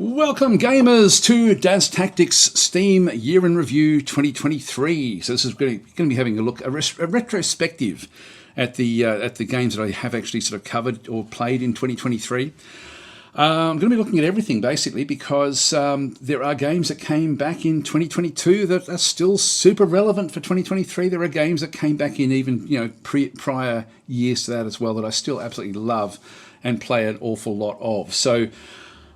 Welcome gamers to DasTactic's Steam Year in Review 2023. So this is going to be having a look, a retrospective at the games that I have actually sort of covered or played in 2023. I'm going to be looking at everything basically because there are games that came back in 2022 that are still super relevant for 2023. There are games that came back in even prior years to that as well that I still absolutely love and play an awful lot of. So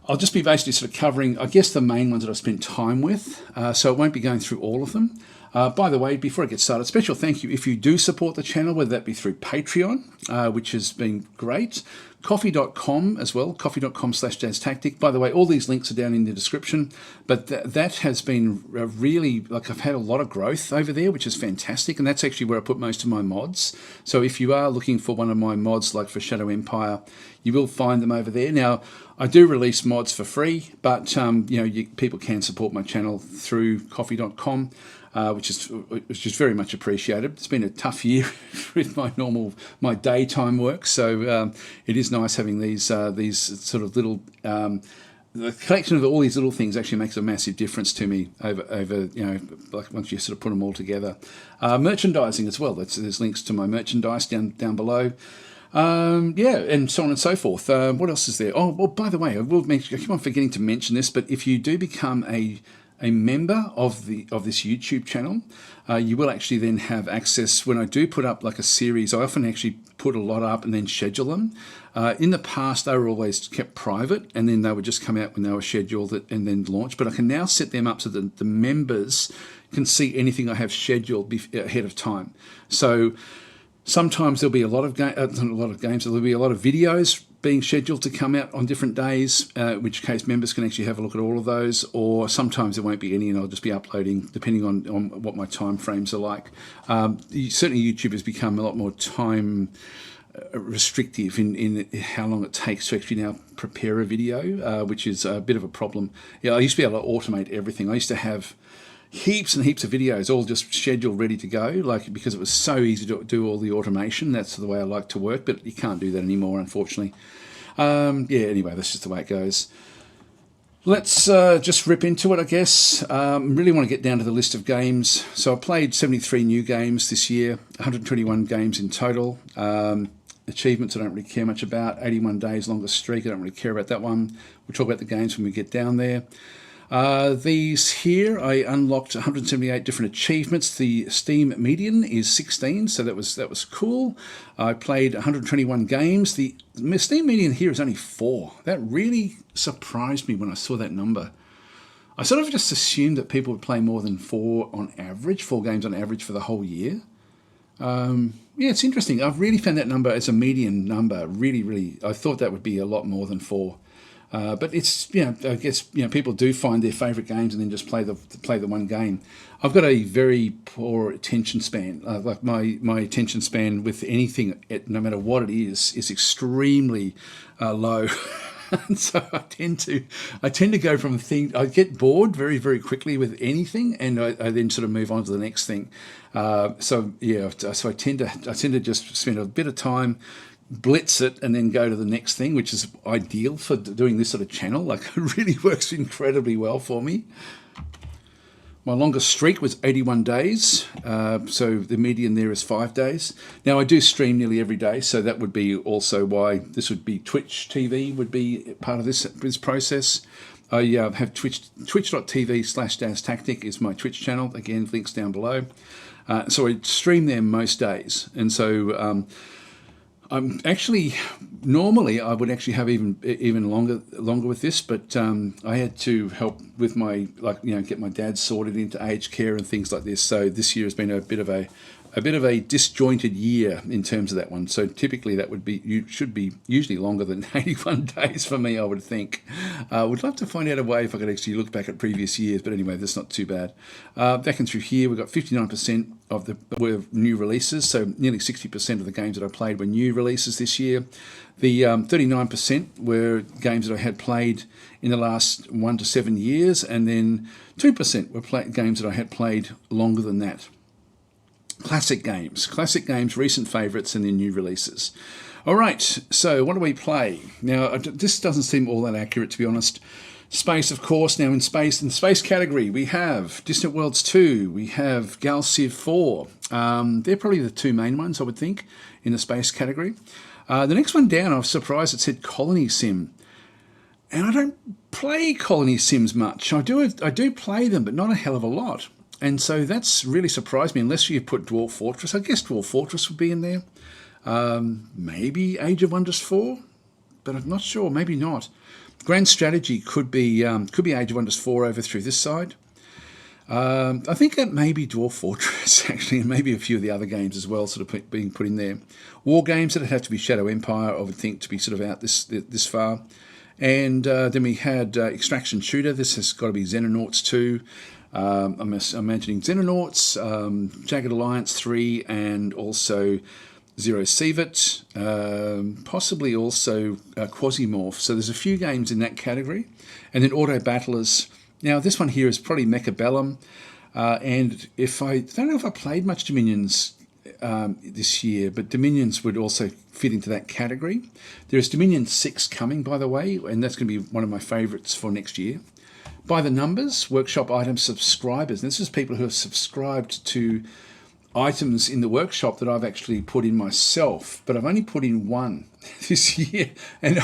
I'll just be basically sort of covering, I guess, the main ones that I've spent time with, so I won't be going through all of them. By the way, before I get started, special thank you if you do support the channel, whether that be through Patreon, which has been great, coffee.com as well, coffee.com/DasTactic. By the way, all these links are down in the description, but that has been really, like, I've had a lot of growth over there, which is fantastic, and that's actually where I put most of my mods. So if you are looking for one of my mods, like for Shadow Empire, you will find them over there. Now, I do release mods for free, but people can support my channel through coffee.com. Which is very much appreciated. It's been a tough year with my daytime work, so it is nice having these sort of little the collection of all these little things actually makes a massive difference to me over like once you sort of put them all together. Merchandising as well. There's links to my merchandise down below. And so on and so forth. What else is there? Oh, well, by the way, I keep on forgetting to mention this, but if you do become a member of this YouTube channel, you will actually then have access. When I do put up like a series, I often actually put a lot up and then schedule them. In the past, they were always kept private, and then they would just come out when they were scheduled and then launched. But I can now set them up so that the members can see anything I have scheduled ahead of time. So sometimes there'll be a lot of games. There'll be a lot of videos being scheduled to come out on different days, in which case members can actually have a look at all of those, or sometimes there won't be any and I'll just be uploading depending on what my time frames are like. Certainly YouTube has become a lot more time restrictive in how long it takes to actually now prepare a video, which is a bit of a problem. I used to be able to automate everything. I used to have heaps and heaps of videos all just scheduled ready to go, because it was so easy to do all the automation. That's the way I like to work, but you can't do that anymore, unfortunately. Anyway, that's just the way it goes. Let's just rip into it, I guess. Really want to get down to the list of games. So I played 73 new games this year, 121 games in total. Achievements I don't really care much about. 81 days longest streak, I don't really care about that one. We'll talk about the games when we get down there. These here, I unlocked 178 different achievements. The Steam median is 16, so that was cool. I played 121 games. The Steam median here is only 4. That really surprised me when I saw that number. I sort of just assumed that people would play more than 4 games on average for the whole year. It's interesting. I've really found that number as a median number. Really, I thought that would be a lot more than 4. But it's, I guess, people do find their favourite games and then just play the one game. I've got a very poor attention span. Like my attention span with anything, no matter what it is extremely low. And so I tend to go from I get bored very, very quickly with anything, and I then sort of move on to the next thing. So I tend to just spend a bit of time, blitz it, and then go to the next thing, which is ideal for doing this sort of channel. Like, it really works incredibly well for me. My longest streak was 81 days, so the median there is 5 days. Now, I do stream nearly every day, so that would be also why this would be Twitch TV would be part of this process. I have twitch.tv/DasTactic is my Twitch channel. Again, links down below. So I stream there most days, and so I'm actually, normally I would actually have even longer with this, but I had to help with get my dad sorted into aged care and things like this. So this year has been a bit of a disjointed year in terms of that one. So typically that should be usually longer than 81 days for me, I would think. Would love to find out a way if I could actually look back at previous years, but anyway, that's not too bad. Back and through here, we've got 59% of were new releases, so nearly 60% of the games that I played were new releases this year. The 39% were games that I had played in the last 1 to 7 years, and then 2% were games that I had played longer than that. Classic games, recent favourites, and then new releases. All right, so what do we play? Now, this doesn't seem all that accurate, to be honest. Space, of course. Now in space category, we have Distant Worlds 2, we have Gal Civ 4. They're probably the two main ones, I would think, in the space category. The next one down, I was surprised it said Colony Sim. And I don't play Colony Sims much. I do play them, but not a hell of a lot. And so that's really surprised me, unless you put Dwarf Fortress. I guess Dwarf Fortress would be in there. Maybe Age of Wonders 4, but I'm not sure, maybe not. Grand Strategy could be Age of Wonders 4 over through this side. I think that may be Dwarf Fortress, actually, and maybe a few of the other games as well, sort of being put in there. War games, that'd have to be Shadow Empire, I would think, to be sort of out this far. And then we had Extraction Shooter. This has got to be Xenonauts 2. I'm imagining Xenonauts, Jagged Alliance 3, and also Zero Sievert, possibly also Quasimorph. So there's a few games in that category. And then Auto Battlers. Now this one here is probably Mechabellum. And I don't know if I played much Dominions this year, but Dominions would also fit into that category. There's Dominion 6 coming, by the way, and that's going to be one of my favourites for next year. By the numbers, workshop item subscribers. And this is people who have subscribed to items in the workshop that I've actually put in myself, but I've only put in one this year. And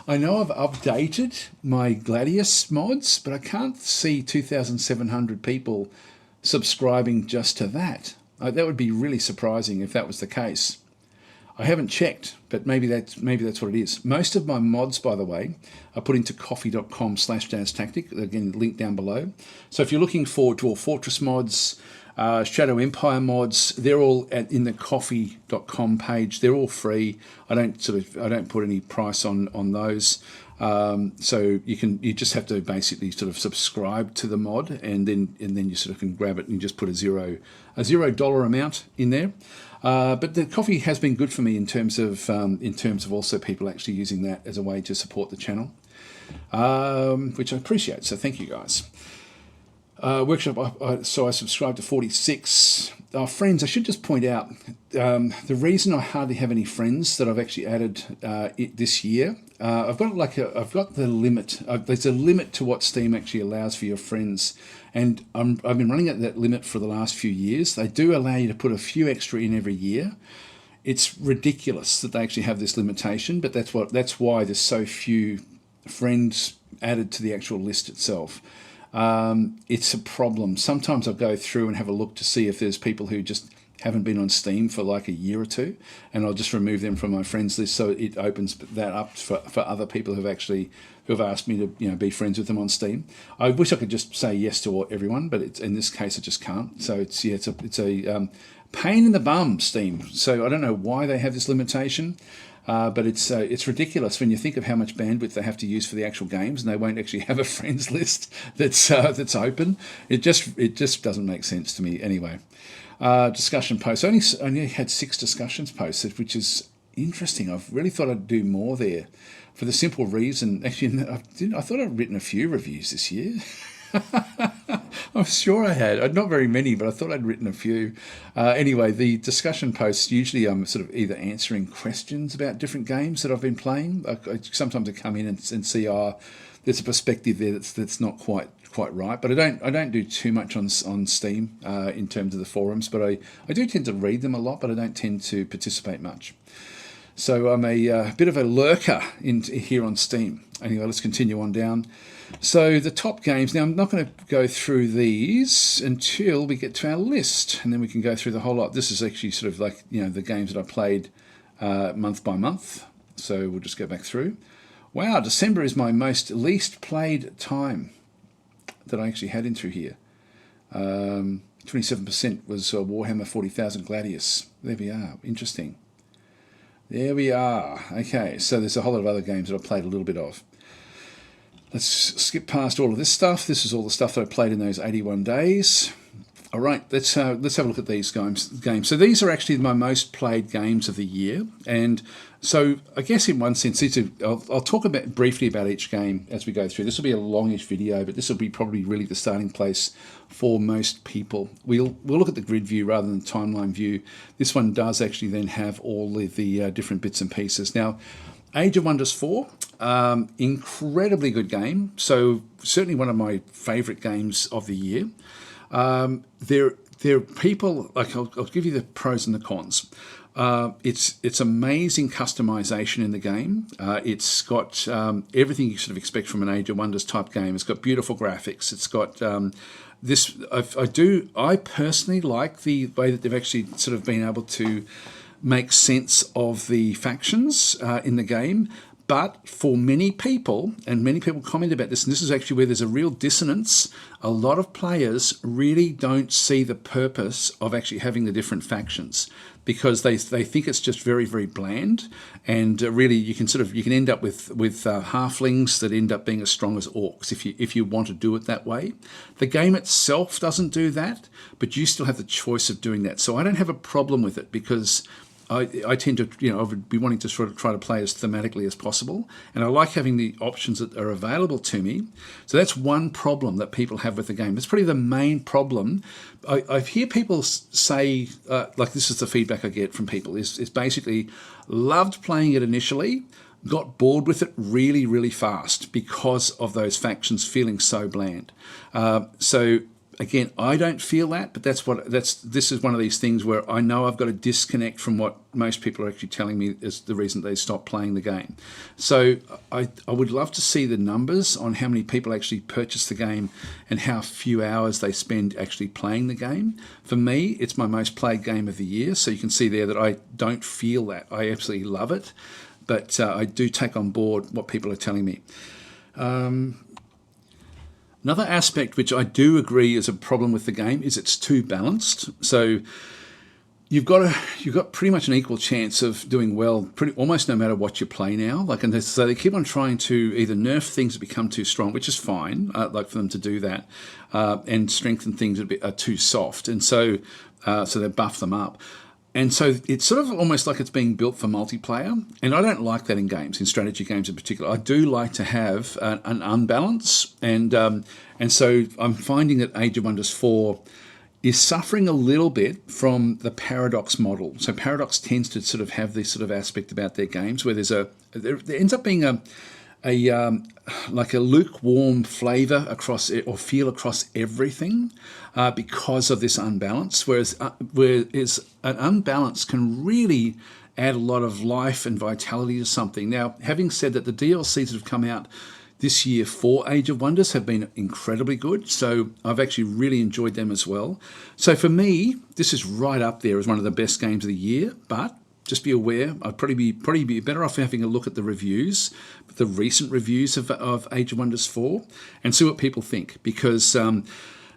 I know I've updated my Gladius mods, but I can't see 2,700 people subscribing just to that. That would be really surprising if that was the case. I haven't checked, but maybe that's what it is. Most of my mods, by the way, are put into coffee.com/DasTactic. Again, link down below. So if you're looking for Dwarf Fortress mods, Shadow Empire mods, they're all in the coffee.com page. They're all free. I don't put any price on those. So you just have to basically sort of subscribe to the mod, and then you sort of can grab it and just put a $0 amount in there. But the coffee has been good for me in terms of also people actually using that as a way to support the channel, which I appreciate. So thank you guys. Workshop, so I subscribed to 46. Friends, I should just point out, the reason I hardly have any friends that I've actually added this year, I've got the limit. There's a limit to what Steam actually allows for your friends, and I've been running at that limit for the last few years. They do allow you to put a few extra in every year. It's ridiculous that they actually have this limitation, but that's why there's so few friends added to the actual list itself. It's a problem. Sometimes I'll go through and have a look to see if there's people who just haven't been on Steam for like a year or two, and I'll just remove them from my friends list, so it opens that up for other people who've asked me to be friends with them on Steam. I wish I could just say yes to everyone, but in this case I just can't. So it's a pain in the bum, Steam. So I don't know why they have this limitation. But it's ridiculous when you think of how much bandwidth they have to use for the actual games, and they won't actually have a friends list that's open. It just doesn't make sense to me anyway. Discussion posts. I only had 6 discussions posted, which is interesting. I really thought I'd do more there, for the simple reason. Actually, I thought I'd written a few reviews this year. I'm sure I had. Not very many, but I thought I'd written a few. Anyway, the discussion posts, usually I'm sort of either answering questions about different games that I've been playing. Sometimes I come in and see, there's a perspective there that's not quite right. But I don't do too much on Steam in terms of the forums, but I do tend to read them a lot, but I don't tend to participate much. So I'm a bit of a lurker here on Steam. Anyway, let's continue on down. So the top games. Now, I'm not going to go through these until we get to our list, and then we can go through the whole lot. This is actually sort of like, the games that I played month by month. So we'll just go back through. Wow, December is my least played time that I actually had in through here. 27% was Warhammer 40,000 Gladius. There we are. Interesting. There we are. Okay, so there's a whole lot of other games that I played a little bit of. Let's skip past all of this stuff. This is all the stuff that I played in those 81 days. All right, let's have a look at these games. So these are actually my most played games of the year. And so I guess in one sense, I'll talk briefly about each game as we go through. This will be a longish video, but this will be probably really the starting place for most people. We'll look at the grid view rather than the timeline view. This one does actually then have all of the different bits and pieces. Now, Age of Wonders 4, incredibly good game. So certainly one of my favourite games of the year. There are people, like I'll give you the pros and the cons. It's amazing customization in the game. It's got everything you sort of expect from an Age of Wonders type game. It's got beautiful graphics. It's got this. I personally like the way that they've actually sort of been able to make sense of the factions in the game. But for many people, and many people comment about this, and this is actually where there's a real dissonance, a lot of players really don't see the purpose of actually having the different factions, because they think it's just very, very bland, and really you can end up with halflings that end up being as strong as orcs if you want to do it that way. The game itself doesn't do that, but you still have the choice of doing that. So I don't have a problem with it, because I tend to, I would be wanting to sort of try to play as thematically as possible, and I like having the options that are available to me. So that's one problem that people have with the game. That's probably the main problem. I hear people say, like this is the feedback I get from people, is basically loved playing it initially, got bored with it really, really fast because of those factions feeling so bland. So again, I don't feel that, but this is one of these things where I know I've got to disconnect from what most people are actually telling me is the reason they stop playing the game. So I would love to see the numbers on how many people actually purchase the game and how few hours they spend actually playing the game. For me, it's my most played game of the year, so you can see there that I don't feel that. I absolutely love it, but I do take on board what people are telling me. Another aspect which I do agree is a problem with the game is it's too balanced. So you've got pretty much an equal chance of doing well almost no matter what you play now. So they keep on trying to either nerf things that become too strong, which is fine, like for them to do that, and strengthen things that are too soft, and so they buff them up. And so it's sort of almost like it's being built for multiplayer. And I don't like that in games, in strategy games in particular. I do like to have an unbalance. And so I'm finding that Age of Wonders 4 is suffering a little bit from the Paradox model. So Paradox tends to sort of have this sort of aspect about their games where there ends up being like a lukewarm flavour across it, or feel across everything, because of this unbalance. Whereas an unbalance can really add a lot of life and vitality to something. Now, having said that, the DLCs that have come out this year for Age of Wonders have been incredibly good, so I've actually really enjoyed them as well. So for me, this is right up there as one of the best games of the year, but just be aware, I'd probably be better off having a look at the reviews, the recent reviews of Age of Wonders 4, and see what people think, because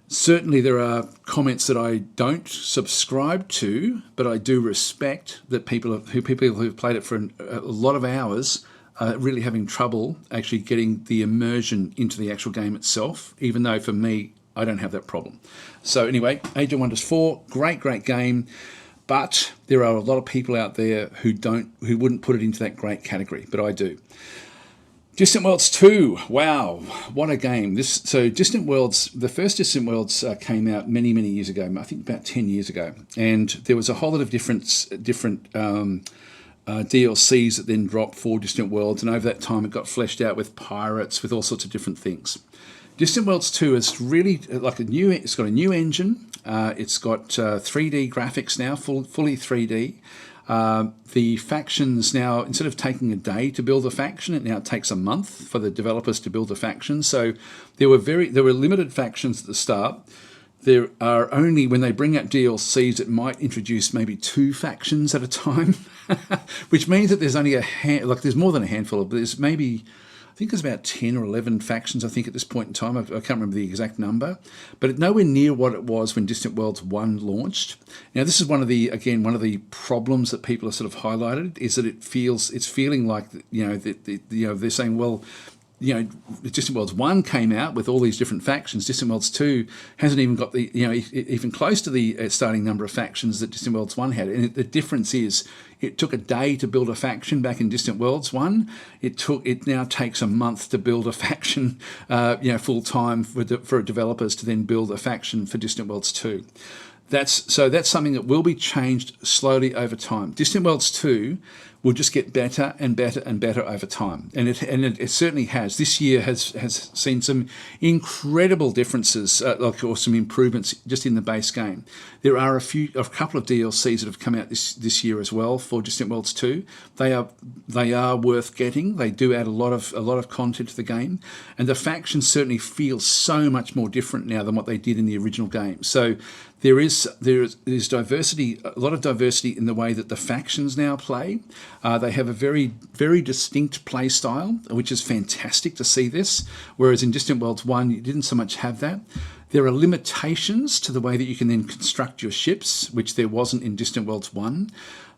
certainly there are comments that I don't subscribe to, but I do respect that people who've played it for a lot of hours are really having trouble actually getting the immersion into the actual game itself, even though for me, I don't have that problem. So anyway, Age of Wonders 4, great game. But there are a lot of people out there who wouldn't put it into that great category, but I do. Distant Worlds 2, wow, what a game! Distant Worlds, the first Distant Worlds came out many years ago. I think about 10 years ago, and there was a whole lot of different DLCs that then dropped for Distant Worlds, and over that time it got fleshed out with pirates, with all sorts of different things. Distant Worlds 2 is really like it's got a new engine. It's got 3D graphics now, fully 3D. The factions now, instead of taking a day to build a faction, it now takes a month for the developers to build a faction. So there were limited factions at the start. There are only, when they bring out DLCs, it might introduce maybe 2 factions at a time, which means that there's only there's more than a handful, but there's maybe, I think there's about 10 or 11 factions, I think, at this point in time. I can't remember the exact number, but it's nowhere near what it was when Distant Worlds 1 launched. Now, this is one of the problems that people have sort of highlighted, is that it's feeling like, they're saying, well, Distant Worlds 1 came out with all these different factions. Distant Worlds 2 hasn't even got even close to the starting number of factions that Distant Worlds 1 had. And the difference is, it took a day to build a faction back in Distant Worlds 1. It now takes a month to build a faction, full time for developers to then build a faction for Distant Worlds 2. That's something that will be changed slowly over time. Distant Worlds 2 will just get better and better and better over time, and it certainly has. This year has seen some incredible differences, or some improvements just in the base game. There are a couple of DLCs that have come out this year as well for Distant Worlds 2. They are worth getting. They do add a lot of content to the game, and the factions certainly feel so much more different now than what they did in the original game. So there's diversity, a lot of diversity in the way that the factions now play. They have a very, very distinct play style, which is fantastic to see this, whereas in Distant Worlds 1, you didn't so much have that. There are limitations to the way that you can then construct your ships, which there wasn't in Distant Worlds 1.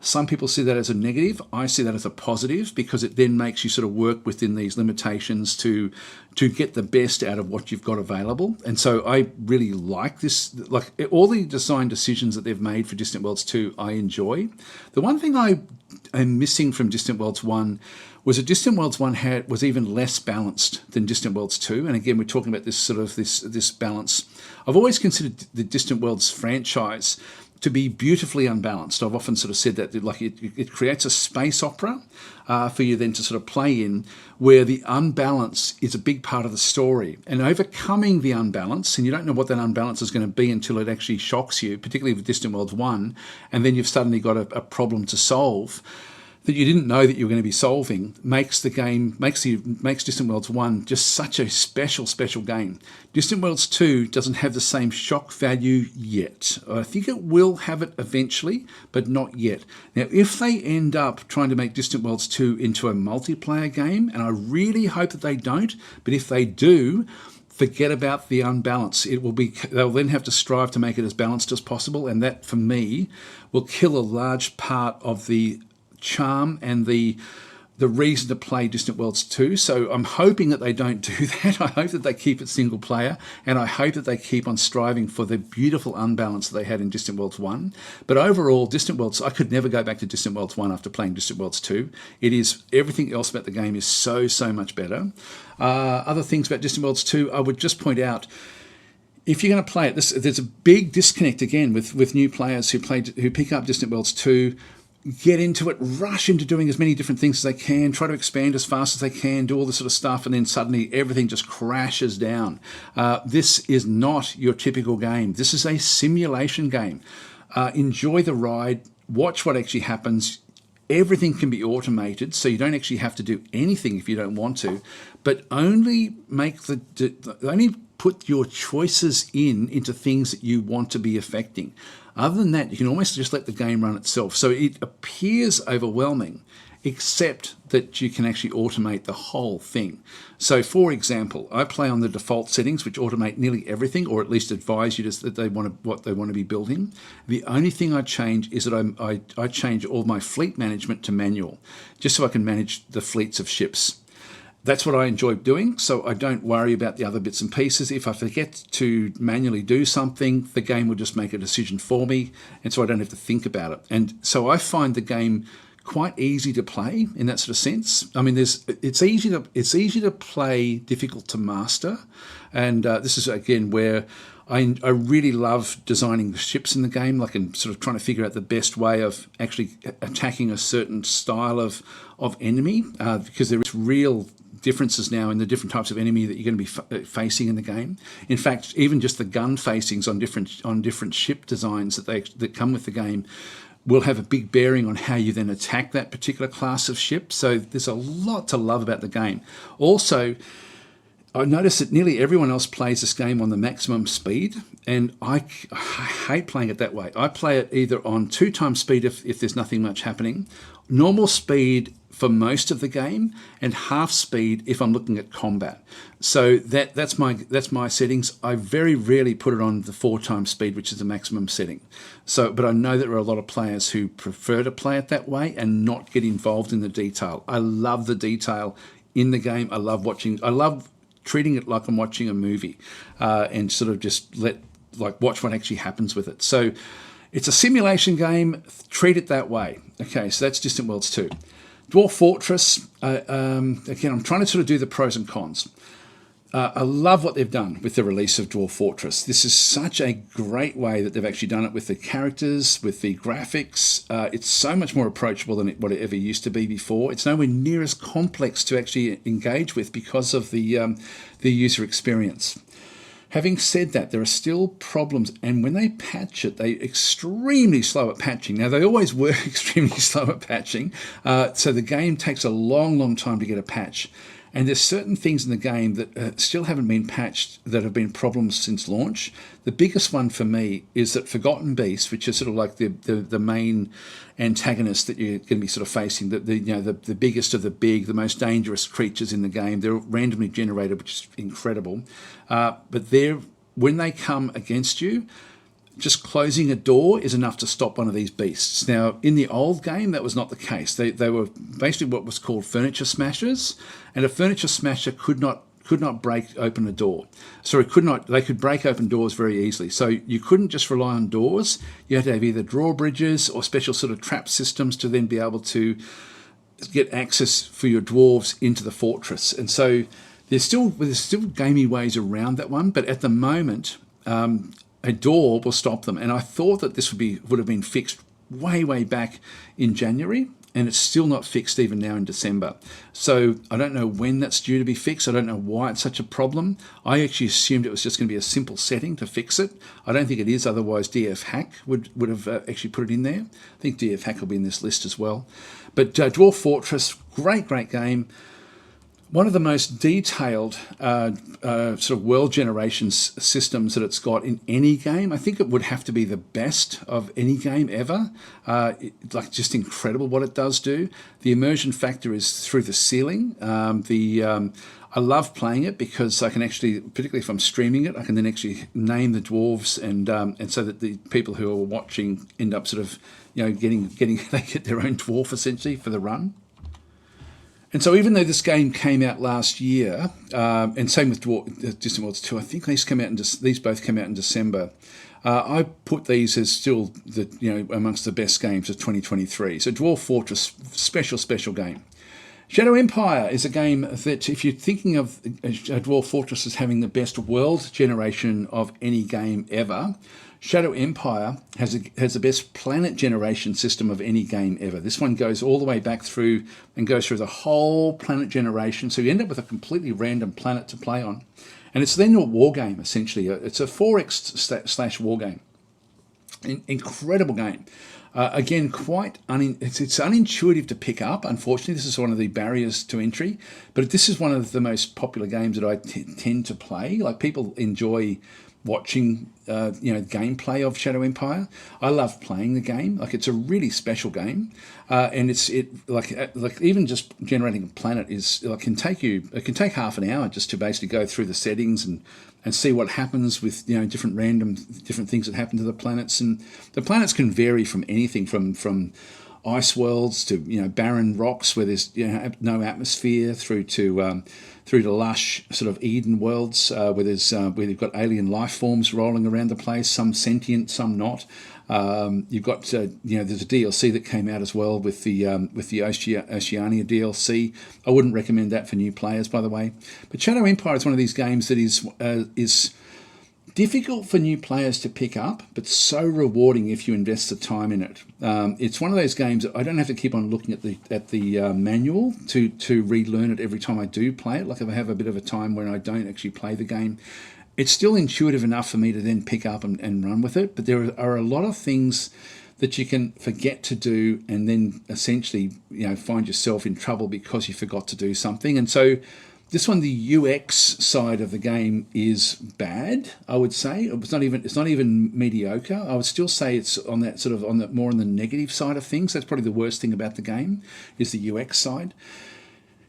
Some people see that as a negative. I see that as a positive, because it then makes you sort of work within these limitations to get the best out of what you've got available. And so I really like this. Like, all the design decisions that they've made for Distant Worlds 2, I enjoy. The one thing I am missing from Distant Worlds 1 was that Distant Worlds 1 was even less balanced than Distant Worlds 2. And again, we're talking about this balance. I've always considered the Distant Worlds franchise to be beautifully unbalanced. I've often sort of said that, like, it creates a space opera for you then to sort of play in, where the unbalance is a big part of the story. And overcoming the unbalance, and you don't know what that unbalance is going to be until it actually shocks you, particularly with Distant Worlds 1, and then you've suddenly got a problem to solve that you didn't know that you were going to be solving, makes Distant Worlds 1 just such a special game. Distant Worlds 2 doesn't have the same shock value yet. I think it will have it eventually, but not yet. Now, if they end up trying to make Distant Worlds 2 into a multiplayer game, and I really hope that they don't, but if they do, forget about the unbalance. They'll then have to strive to make it as balanced as possible, and that, for me, will kill a large part of the charm and the reason to play Distant Worlds 2. So I'm hoping that they don't do that. I hope that they keep it single player, and I hope that they keep on striving for the beautiful unbalance that they had in Distant Worlds 1. But overall, Distant Worlds, I could never go back to Distant Worlds 1 after playing Distant Worlds 2. Everything else about the game is so much better. Other things about Distant Worlds 2, I would just point out, if you're going to play it, there's a big disconnect again with new players who pick up Distant Worlds 2, get into it, rush into doing as many different things as they can, try to expand as fast as they can, do all this sort of stuff, and then suddenly everything just crashes down. This is not your typical game. This is a simulation game. Enjoy the ride, watch what actually happens. Everything can be automated, so you don't actually have to do anything if you don't want to, but only put your choices into things that you want to be affecting. Other than that, you can almost just let the game run itself. So it appears overwhelming, except that you can actually automate the whole thing. So, for example, I play on the default settings, which automate nearly everything, or at least advise you that what they want to be building. The only thing I change is that I change all my fleet management to manual, just so I can manage the fleets of ships. That's what I enjoy doing, so I don't worry about the other bits and pieces. If I forget to manually do something, the game will just make a decision for me, and so I don't have to think about it. And so I find the game quite easy to play in that sort of sense. I mean, it's easy to play, difficult to master, and this is again where I really love designing the ships in the game, like, and sort of trying to figure out the best way of actually attacking a certain style of enemy, because there is real differences now in the different types of enemy that you're going to be facing in the game. In fact, even just the gun facings on different ship designs that come with the game will have a big bearing on how you then attack that particular class of ship. So there's a lot to love about the game. Also, I noticed that nearly everyone else plays this game on the maximum speed, and I hate playing it that way. I play it either on 2x speed if there's nothing much happening, normal speed for most of the game, and half speed if I'm looking at combat. So that's my settings. I very rarely put it on the 4x speed, which is the maximum setting. So, but I know that there are a lot of players who prefer to play it that way and not get involved in the detail. I love the detail in the game. I love treating it like I'm watching a movie, and sort of just watch what actually happens with it. So it's a simulation game. Treat it that way. Okay, so that's Distant Worlds 2. Dwarf Fortress, again, I'm trying to sort of do the pros and cons. I love what they've done with the release of Dwarf Fortress. This is such a great way that they've actually done it with the characters, with the graphics. It's so much more approachable than what it ever used to be before. It's nowhere near as complex to actually engage with because of the user experience. Having said that, there are still problems, and when they patch it, they're extremely slow at patching. Now, they always were extremely slow at patching, so the game takes a long, long time to get a patch. And there's certain things in the game that still haven't been patched that have been problems since launch. The biggest one for me is that Forgotten Beast, which is sort of like the main antagonist that you're going to be sort of facing, the biggest of the big, the most dangerous creatures in the game. They're randomly generated, which is incredible. But when they come against you, just closing a door is enough to stop one of these beasts. Now, in the old game, that was not the case. They were basically what was called furniture smashers, and a furniture smasher could not break open a door. Sorry, they could break open doors very easily. So you couldn't just rely on doors. You had to have either drawbridges or special sort of trap systems to then be able to get access for your dwarves into the fortress. And so there's still gamey ways around that one, but at the moment, a door will stop them. And I thought that this would have been fixed way back in January, and it's still not fixed even now in December. So I don't know when that's due to be fixed. I don't know why it's such a problem. I actually assumed it was just going to be a simple setting to fix it. I don't think it is, otherwise DF Hack would have actually put it in there. I think DF Hack will be in this list as well. But Dwarf Fortress, great game. One of the most detailed sort of world generation systems that it's got in any game. I think it would have to be the best of any game ever. Like just incredible what it does do. The immersion factor is through the ceiling. I love playing it because I can actually, particularly if I'm streaming it, I can then actually name the dwarves, and so that the people who are watching end up sort of getting they get their own dwarf essentially for the run. And so even though this game came out last year, and same with Distant Worlds 2, I think these both came out in December. I put these as still amongst the best games of 2023. So Dwarf Fortress, special game. Shadow Empire is a game that, if you're thinking of Dwarf Fortress as having the best world generation of any game ever, Shadow Empire has the best planet generation system of any game ever. This one goes all the way back through and goes through the whole planet generation. So you end up with a completely random planet to play on. And it's then a war game, essentially. It's a 4X / war game. Incredible game. Again, it's unintuitive to pick up. Unfortunately, this is one of the barriers to entry. But this is one of the most popular games that I tend to play. Like, people enjoy watching gameplay of Shadow Empire. I love playing the game. Like, it's a really special game, and like even just generating a planet can take half an hour just to basically go through the settings and see what happens with different things that happen to the planets. And the planets can vary from anything from ice worlds to barren rocks where there's no atmosphere, through to lush sort of Eden worlds where they've got alien life forms rolling around the place, some sentient, some not. You've got there's a DLC that came out as well with the Oceania DLC. I wouldn't recommend that for new players, by the way. But Shadow Empire is one of these games that is difficult for new players to pick up, but so rewarding if you invest the time in it. It's one of those games that I don't have to keep on looking at the manual to relearn it every time I do play it. Like, if I have a bit of a time when I don't actually play the game, it's still intuitive enough for me to then pick up and run with it. But there are a lot of things that you can forget to do, and then essentially find yourself in trouble because you forgot to do something. And so this one, the UX side of the game is bad, I would say. It's not even mediocre. I would still say it's on that sort of more on the negative side of things. That's probably the worst thing about the game, is the UX side.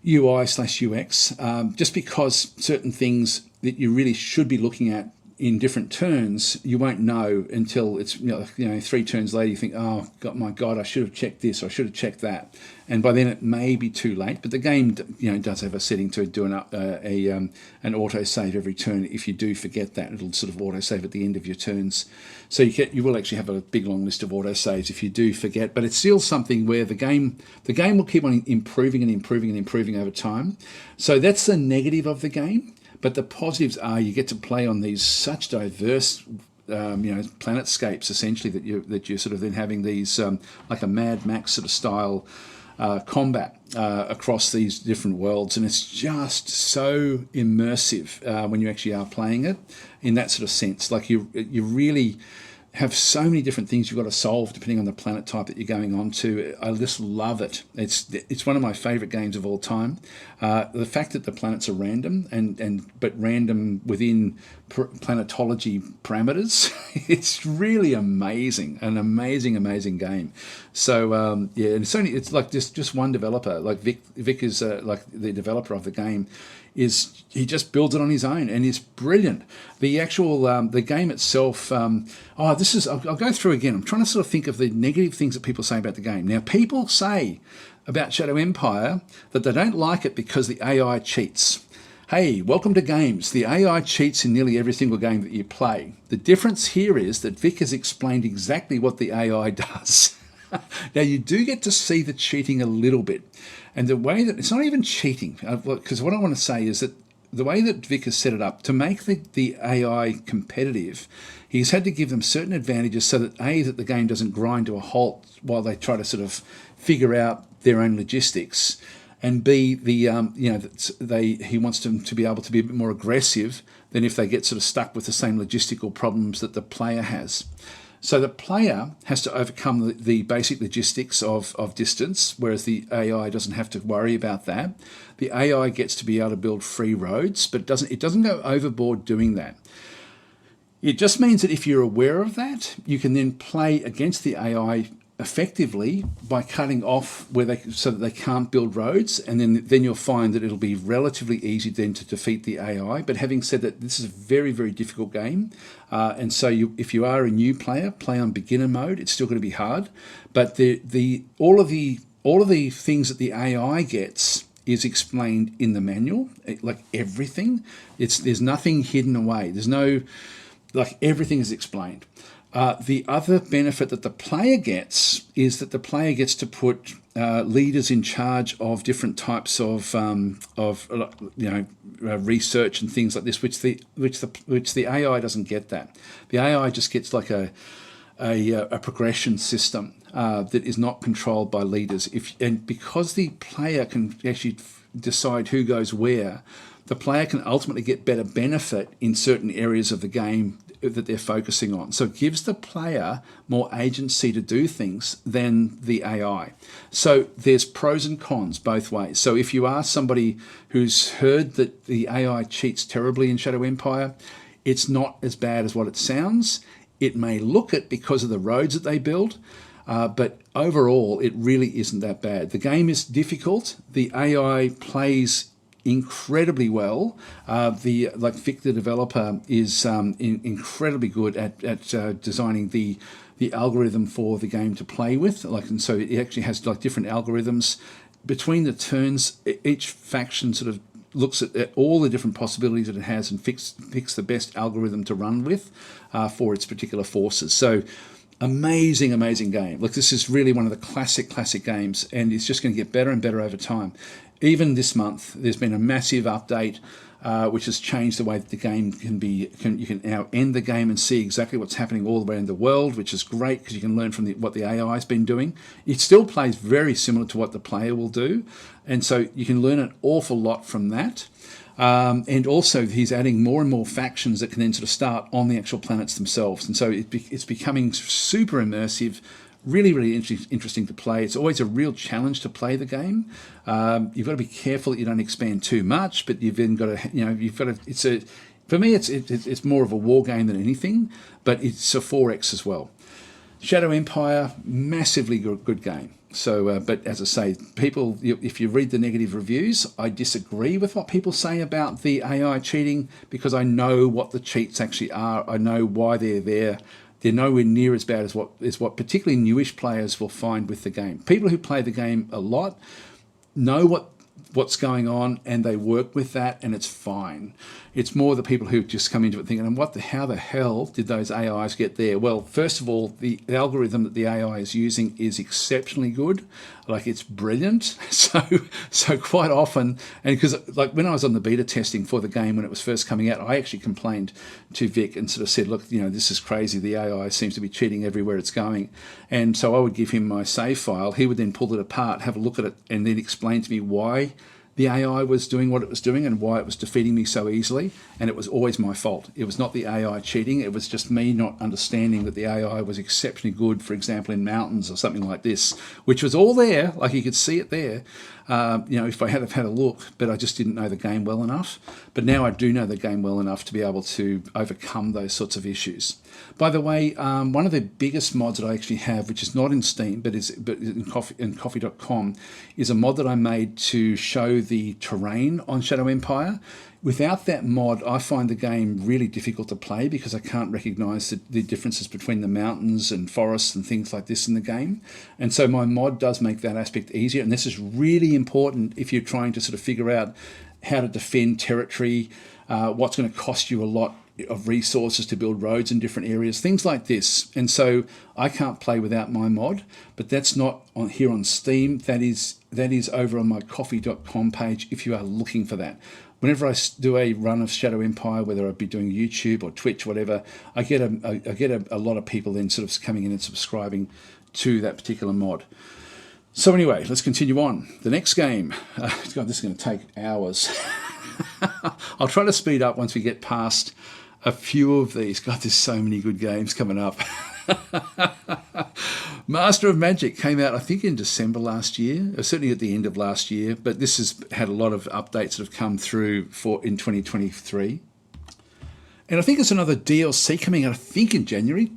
UI/UX, just because certain things that you really should be looking at in different turns, you won't know until it's 3 turns later. You think, oh my God, I should have checked this, or I should have checked that, and by then it may be too late. But the game does have a setting to do an auto save every turn. If you do forget that, it'll sort of auto save at the end of your turns. So you will actually have a big long list of auto saves if you do forget. But it's still something where the game will keep on improving over time. So that's the negative of the game. But the positives are you get to play on these such diverse planetscapes, essentially, that you're sort of then having these like a Mad Max sort of style combat across these different worlds, and it's just so immersive when you actually are playing it in that sort of sense. Like you really have so many different things you've got to solve depending on the planet type that you're going on to. I just love it. It's one of my favourite games of all time. The fact that the planets are random but random within planetology parameters, it's really amazing. An amazing game. So yeah, and it's like just one developer. Like Vic is like the developer of the game. He just builds it on his own, and it's brilliant. The actual the game itself. I'll go through again. I'm trying to sort of think of the negative things that people say about the game. Now, people say about Shadow Empire that they don't like it because the AI cheats. Hey, welcome to games. The AI cheats in nearly every single game that you play. The difference here is that Vic has explained exactly what the AI does. Now, you do get to see the cheating a little bit. And the way that it's not even cheating, because what I want to say is that the way that Vic has set it up to make the AI competitive, he's had to give them certain advantages so that that the game doesn't grind to a halt while they try to sort of figure out their own logistics, and B, he wants them to be able to be a bit more aggressive than if they get sort of stuck with the same logistical problems that the player has. So the player has to overcome the basic logistics of distance, whereas the AI doesn't have to worry about that. The AI gets to be able to build free roads, but it doesn't go overboard doing that. It just means that if you're aware of that, you can then play against the AI effectively by cutting off so that they can't build roads, and then you'll find that it'll be relatively easy then to defeat the AI. But having said that, this is a very, very difficult game, and so if you are a new player, play on beginner mode. It's still going to be hard, but all of the things that the AI gets is explained in the manual, like everything. There's nothing hidden away. There's no, like, everything is explained. The other benefit that the player gets is that the player gets to put leaders in charge of different types of research and things like this, which the AI doesn't get. That the AI just gets like a progression system that is not controlled by leaders. And because the player can actually decide who goes where, the player can ultimately get better benefit in certain areas of the game that they're focusing on. So it gives the player more agency to do things than the AI. So there's pros and cons both ways. So if you are somebody who's heard that the AI cheats terribly in Shadow Empire, it's not as bad as what it sounds. It may look it because of the roads that they build, but overall it really isn't that bad. The game is difficult. The AI plays incredibly well. Vic, the developer, is incredibly good at designing the algorithm for the game to play with. And so it actually has like different algorithms between the turns. Each faction sort of looks at all the different possibilities that it has and picks the best algorithm to run with for its particular forces. So amazing game. Look, this is really one of the classic games, and it's just going to get better and better over time. Even this month, there's been a massive update which has changed the way that the game you can now end the game and see exactly what's happening all around the world, which is great because you can learn from what the AI has been doing. It still plays very similar to what the player will do, and so you can learn an awful lot from that. And also he's adding more and more factions that can then sort of start on the actual planets themselves, and so it's becoming super immersive. Really interesting to play. It's always a real challenge to play the game. You've got to be careful that you don't expand too much, but you've then got to, for me, it's more of a war game than anything, but it's a 4X as well. Shadow Empire, massively good game. So, but as I say, people, if you read the negative reviews, I disagree with what people say about the AI cheating because I know what the cheats actually are. I know why they're there. They're nowhere near as bad as what particularly newish players will find with the game. People who play the game a lot know what's going on and they work with that, and it's fine. It's more the people who just come into it thinking, how the hell did those AIs get there? Well, first of all, the algorithm that the AI is using is exceptionally good. like it's brilliant. So quite often, and because like when I was on the beta testing for the game when it was first coming out, I actually complained to Vic and sort of said, look, this is crazy. The AI seems to be cheating everywhere it's going. And so I would give him my save file. He would then pull it apart, have a look at it, and then explain to me why the AI was doing what it was doing and why it was defeating me so easily. And it was always my fault. It was not the AI cheating. It was just me not understanding that the AI was exceptionally good, for example, in mountains or something like this, which was all there, like you could see it there, if I had have had a look, but I just didn't know the game well enough. But now I do know the game well enough to be able to overcome those sorts of issues. By the way, one of the biggest mods that I actually have, which is not in Steam, but in coffee.com, is a mod that I made to show the terrain on Shadow Empire. Without that mod, I find the game really difficult to play because I can't recognize the differences between the mountains and forests and things like this in the game. And so my mod does make that aspect easier. And this is really important if you're trying to sort of figure out how to defend territory, what's going to cost you a lot of resources to build roads in different areas, things like this. And so I can't play without my mod, but that's not on here on Steam. That is over on my coffee.com page if you are looking for that. Whenever I do a run of Shadow Empire, whether I be doing YouTube or Twitch, whatever, I get a lot of people then sort of coming in and subscribing to that particular mod. So anyway, let's continue on. The next game, God, this is going to take hours. I'll try to speed up once we get past a few of these. God, there's so many good games coming up. Master of Magic came out, I think, in December last year, or certainly at the end of last year, but this has had a lot of updates that have come through in 2023. And I think there's another DLC coming out, I think, in January,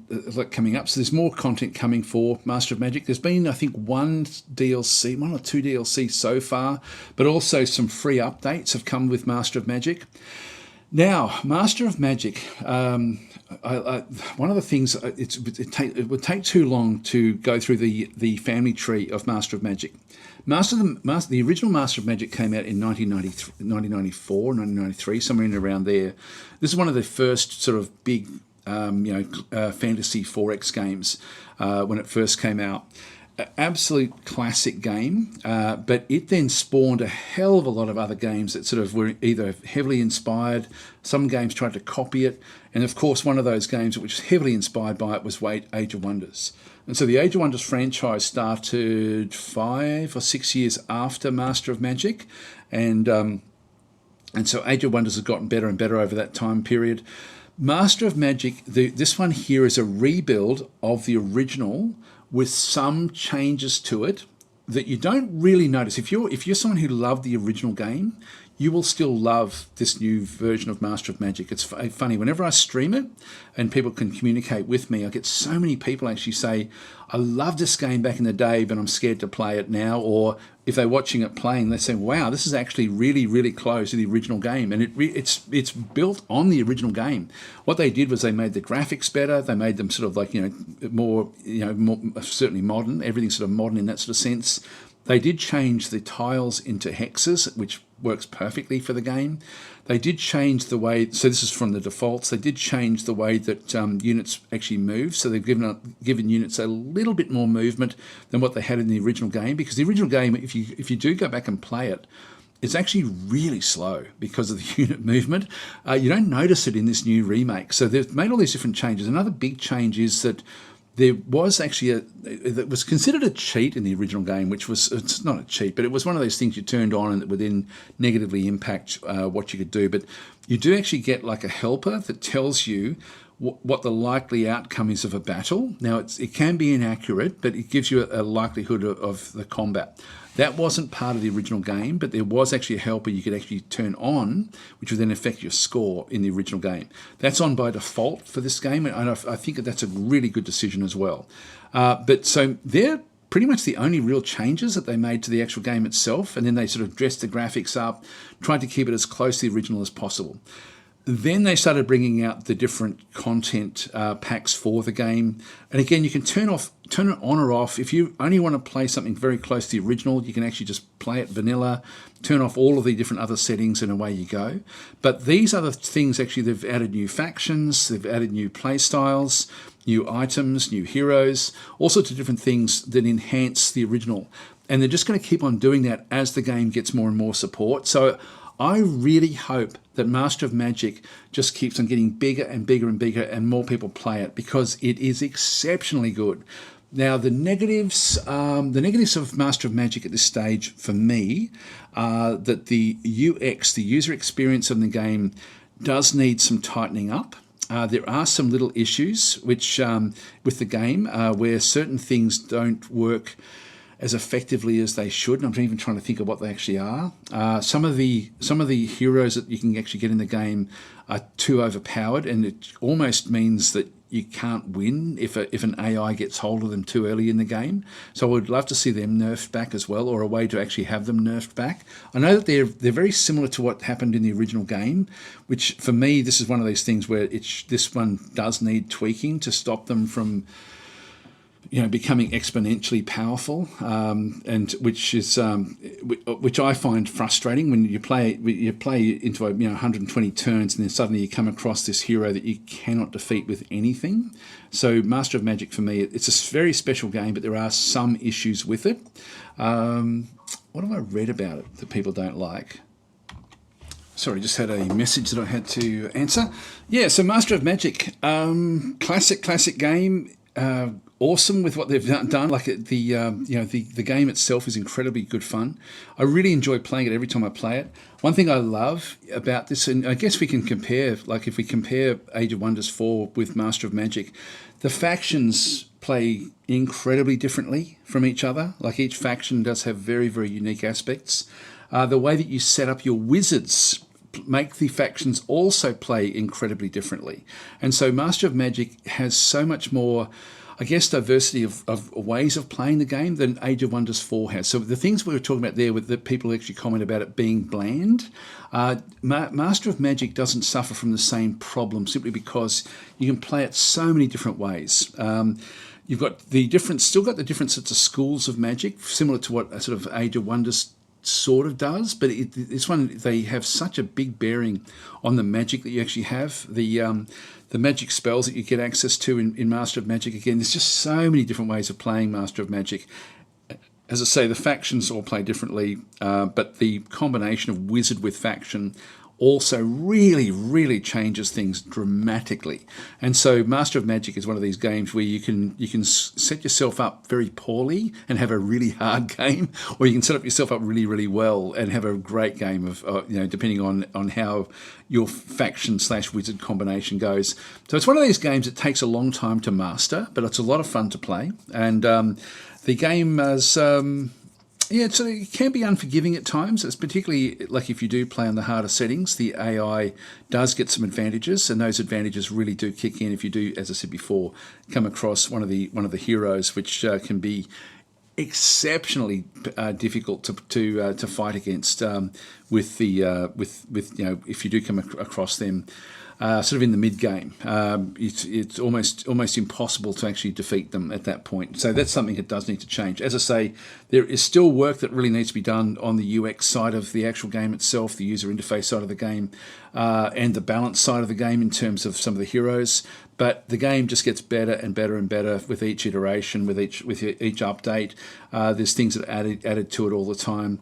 coming up. So there's more content coming for Master of Magic. There's been, I think, one or two DLC so far, but also some free updates have come with Master of Magic. Now, Master of Magic, one of the things, it would take too long to go through the family tree of Master of Magic. The original Master of Magic came out in 1994, 1993, somewhere in around there. This is one of the first sort of big, fantasy 4X games when it first came out. Absolute classic game, but it then spawned a hell of a lot of other games that sort of were either heavily inspired, some games tried to copy it, and of course one of those games which was heavily inspired by it was Age of Wonders. And so the Age of Wonders franchise started 5 or 6 years after Master of Magic, and so Age of Wonders has gotten better and better over that time period. Master of Magic, this one here is a rebuild of the original with some changes to it that you don't really notice. If you're someone who loved the original game, you will still love this new version of Master of Magic. It's funny, whenever I stream it and people can communicate with me, I get so many people actually say, I loved this game back in the day, but I'm scared to play it now. Or if they're watching it playing, they say, wow, this is actually really, really close to the original game. And it's built on the original game. What they did was they made the graphics better. They made them sort of like, more certainly modern, everything sort of modern in that sort of sense. They did change the tiles into hexes, which works perfectly for the game. They did change the way, so this is from the defaults, they did change the way that units actually move. So they've given units a little bit more movement than what they had in the original game, because the original game, if you do go back and play it, it's actually really slow because of the unit movement. You don't notice it in this new remake. So they've made all these different changes. Another big change is that there was actually that was considered a cheat in the original game, it's not a cheat, but it was one of those things you turned on and that would then negatively impact what you could do. But you do actually get like a helper that tells you what the likely outcome is of a battle. Now, it can be inaccurate, but it gives you a likelihood of the combat. That wasn't part of the original game, but there was actually a helper you could actually turn on, which would then affect your score in the original game. That's on by default for this game, and I think that's a really good decision as well. But so they're pretty much the only real changes that they made to the actual game itself, and then they sort of dressed the graphics up, tried to keep it as close to the original as possible. Then they started bringing out the different content packs for the game. And again, you can turn it on or off. If you only want to play something very close to the original, you can actually just play it vanilla, turn off all of the different other settings, and away you go. But these other things, actually, they've added new factions, they've added new play styles, new items, new heroes, all sorts of different things that enhance the original. And they're just going to keep on doing that as the game gets more and more support. So I really hope that Master of Magic just keeps on getting bigger and bigger and bigger and more people play it, because it is exceptionally good. Now, the negatives of Master of Magic at this stage for me are that the UX, the user experience of the game, does need some tightening up. There are some little issues which with the game where certain things don't work as effectively as they should. And I'm even trying to think of what they actually are. Some of the heroes that you can actually get in the game are too overpowered, and it almost means that you can't win if an AI gets hold of them too early in the game. So I would love to see them nerfed back as well, or a way to actually have them nerfed back. I know that they're very similar to what happened in the original game, which for me, this is one of those things where this one does need tweaking to stop them from becoming exponentially powerful, and which I find frustrating when you play into 120 turns, and then suddenly you come across this hero that you cannot defeat with anything. So Master of Magic for me, it's a very special game, but there are some issues with it. What have I read about it that people don't like? Sorry, just had a message that I had to answer. Yeah, so Master of Magic, classic game. Awesome with what they've done. Like the game itself is incredibly good fun. I really enjoy playing it every time I play it. One thing I love about this, and I guess we can compare, like if we compare Age of Wonders 4 with Master of Magic, the factions play incredibly differently from each other. Like each faction does have very, very unique aspects. The way that you set up your wizards make the factions also play incredibly differently. And so Master of Magic has so much more, I guess, diversity of ways of playing the game than Age of Wonders 4 has. So the things we were talking about there with the people who actually comment about it being bland, Master of Magic doesn't suffer from the same problem simply because you can play it so many different ways. You've got still got the different sorts of schools of magic, similar to what a sort of Age of Wonders sort of does, but this one, they have such a big bearing on the magic that you actually have. The magic spells that you get access to in Master of Magic, again, there's just so many different ways of playing Master of Magic. As I say, the factions all play differently, but the combination of wizard with faction also really, really changes things dramatically. And so Master of Magic is one of these games where you can set yourself up very poorly and have a really hard game, or you can set up yourself up really, really well and have a great game of depending on how your faction/wizard combination goes. So it's one of these games that takes a long time to master, but it's a lot of fun to play. And the game is it can be unforgiving at times. It's particularly like if you do play on the harder settings, the AI does get some advantages, and those advantages really do kick in if you do, as I said before, come across one of the heroes, which can be exceptionally difficult to fight against with if you do come across them. Sort of in the mid game, it's almost impossible to actually defeat them at that point. So that's something that does need to change. As I say, there is still work that really needs to be done on the UX side of the actual game itself, the user interface side of the game, and the balance side of the game in terms of some of the heroes. But the game just gets better and better and better with each iteration, with each update. There's things that are added to it all the time.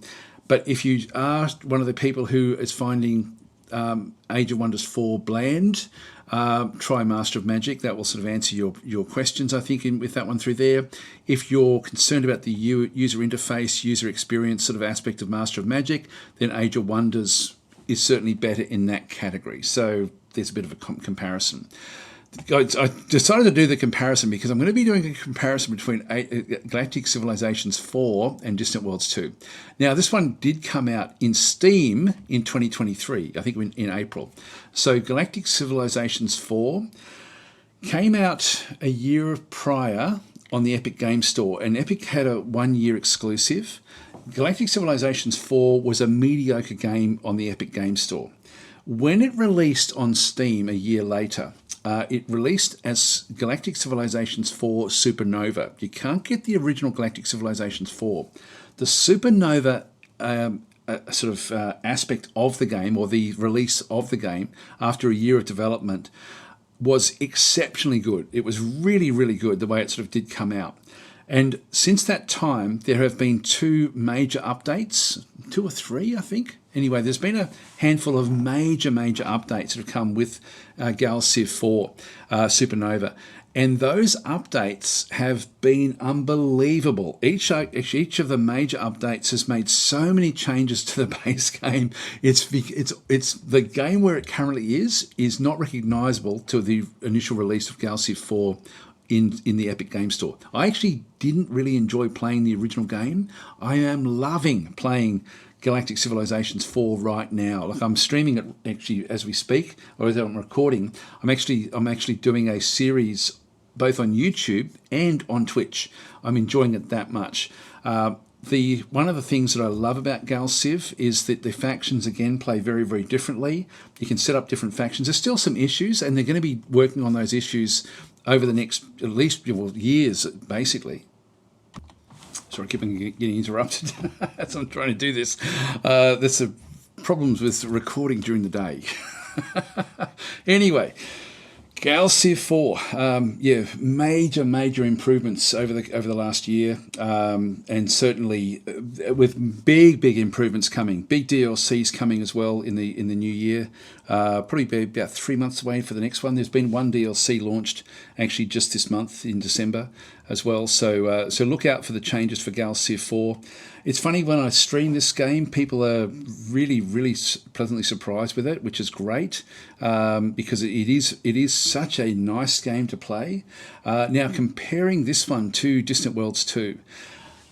But if you are one of the people who is finding Age of Wonders 4 bland, try Master of Magic. That will sort of answer your questions, I think, with that one through there. If you're concerned about the user interface, user experience sort of aspect of Master of Magic, then Age of Wonders is certainly better in that category. So there's a bit of a comparison. I decided to do the comparison because I'm going to be doing a comparison between Galactic Civilizations 4 and Distant Worlds 2. Now, this one did come out in Steam in 2023, I think in April. So Galactic Civilizations 4 came out a year prior on the Epic Game Store, and Epic had a 1-year exclusive. Galactic Civilizations 4 was a mediocre game on the Epic Game Store. When it released on Steam a year later, it released as Galactic Civilizations 4 SUPERNOVA. You can't get the original Galactic Civilizations 4. The SUPERNOVA aspect of the game, or the release of the game after a year of development, was exceptionally good. It was really, really good the way it sort of did come out. And since that time, there have been 2 major updates, 2 or 3, I think. Anyway, there's been a handful of major updates that have come with Gal Civ 4 Supernova. And those updates have been unbelievable. Each of the major updates has made so many changes to the base game. It's the game where it currently is not recognisable to the initial release of Gal Civ 4 in the Epic Game Store. I actually didn't really enjoy playing the original game. I am loving playing Galactic Civilizations 4 right now. Like, I'm streaming it actually as we speak, or as I'm recording. I'm actually doing a series both on YouTube and on Twitch. I'm enjoying it that much. One of the things that I love about Gal Civ is that the factions again play very differently. You can set up different factions. There's still some issues, and they're going to be working on those issues over the next at least years, basically. Sorry, I keep on getting interrupted as I'm trying to do this. There's some problems with recording during the day. Anyway, Gal Civ 4, major improvements over the last year, and certainly with big improvements coming, big DLCs coming as well in the new year. Probably be about 3 months away for the next one. There's been 1 DLC launched actually just this month in December as well. So look out for the changes for Gal Civ 4. It's funny, when I stream this game, people are really pleasantly surprised with it, which is great, because it is such a nice game to play. Now, comparing this one to Distant Worlds 2.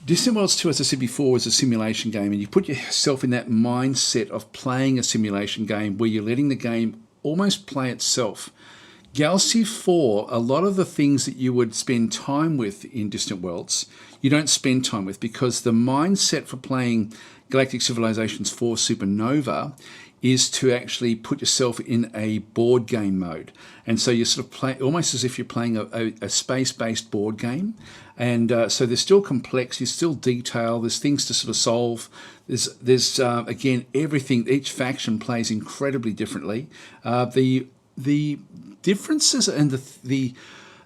Distant Worlds 2, as I said before, is a simulation game, and you put yourself in that mindset of playing a simulation game where you're letting the game almost play itself. Gal Civ 4, a lot of the things that you would spend time with in Distant Worlds, you don't spend time with, because the mindset for playing Galactic Civilizations 4 Supernova is to actually put yourself in a board game mode. And so you sort of play almost as if you're playing a space-based board game. And so there's still complexity, there's still detail, there's things to sort of solve. There's again, everything, each faction plays incredibly differently. The differences and the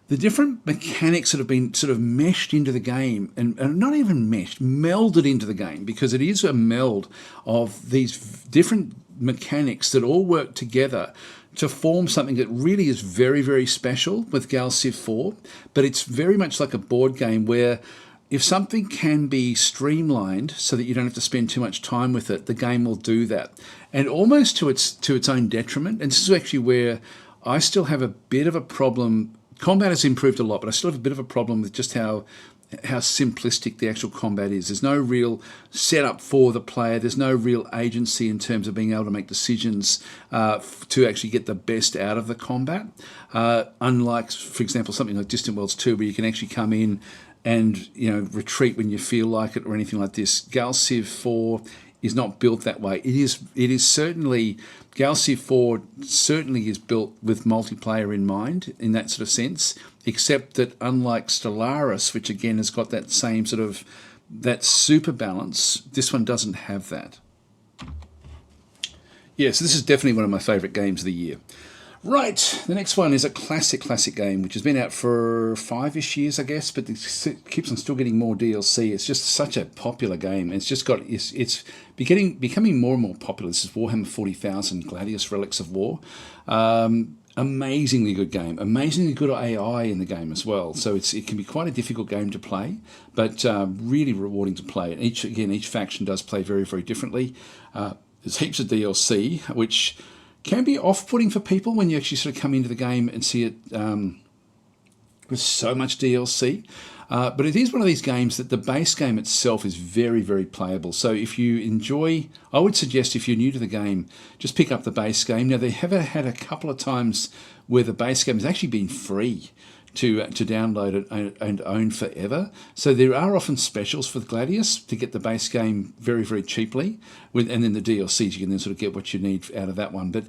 different mechanics that have been sort of meshed into the game, and not even meshed, melded into the game, because it is a meld of these different mechanics that all work together to form something that really is very special with Gal Civ 4. But it's very much like a board game where if something can be streamlined so that you don't have to spend too much time with it, the game will do that. And almost to its own detriment. And this is actually where I still have a bit of a problem. Combat has improved a lot, but I still have a bit of a problem with just how simplistic the actual combat is. There's no real setup for the player. There's no real agency in terms of being able to make decisions to actually get the best out of the combat. Unlike, for example, something like Distant Worlds 2, where you can actually come in and retreat when you feel like it, or anything like this. Gal Civ 4 is not built that way. It is certainly, Gal Civ 4 certainly is built with multiplayer in mind in that sort of sense, except that unlike Stellaris, which again has got that same sort of, that super balance, this one doesn't have that. Yes, this is definitely one of my favourite games of the year. Right, the next one is a classic game, which has been out for 5-ish years, I guess, but it keeps on still getting more DLC. It's just such a popular game. It's just got, it's becoming more and more popular. This is Warhammer 40,000, Gladius, Relics of War. Amazingly good game, amazingly good AI in the game as well. So it can be quite a difficult game to play, but really rewarding to play. And each faction does play very differently. There's heaps of DLC, which can be off-putting for people when you actually sort of come into the game and see it with so much DLC. But it is one of these games that the base game itself is very playable. So if you enjoy, I would suggest if you're new to the game, just pick up the base game. Now, they have had a couple of times where the base game has actually been free to download it and own forever. So there are often specials for the Gladius to get the base game very cheaply, and then the DLCs you can then sort of get what you need out of that one. But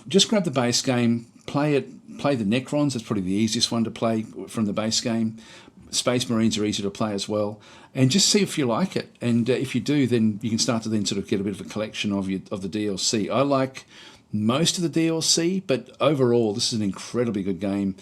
just grab the base game, play the Necrons. That's probably the easiest one to play from the base game. Space Marines are easy to play as well, and just see if you like it. And if you do, then you can start to then sort of get a bit of a collection of the DLC. I like most of the DLC, but overall this is an incredibly good game.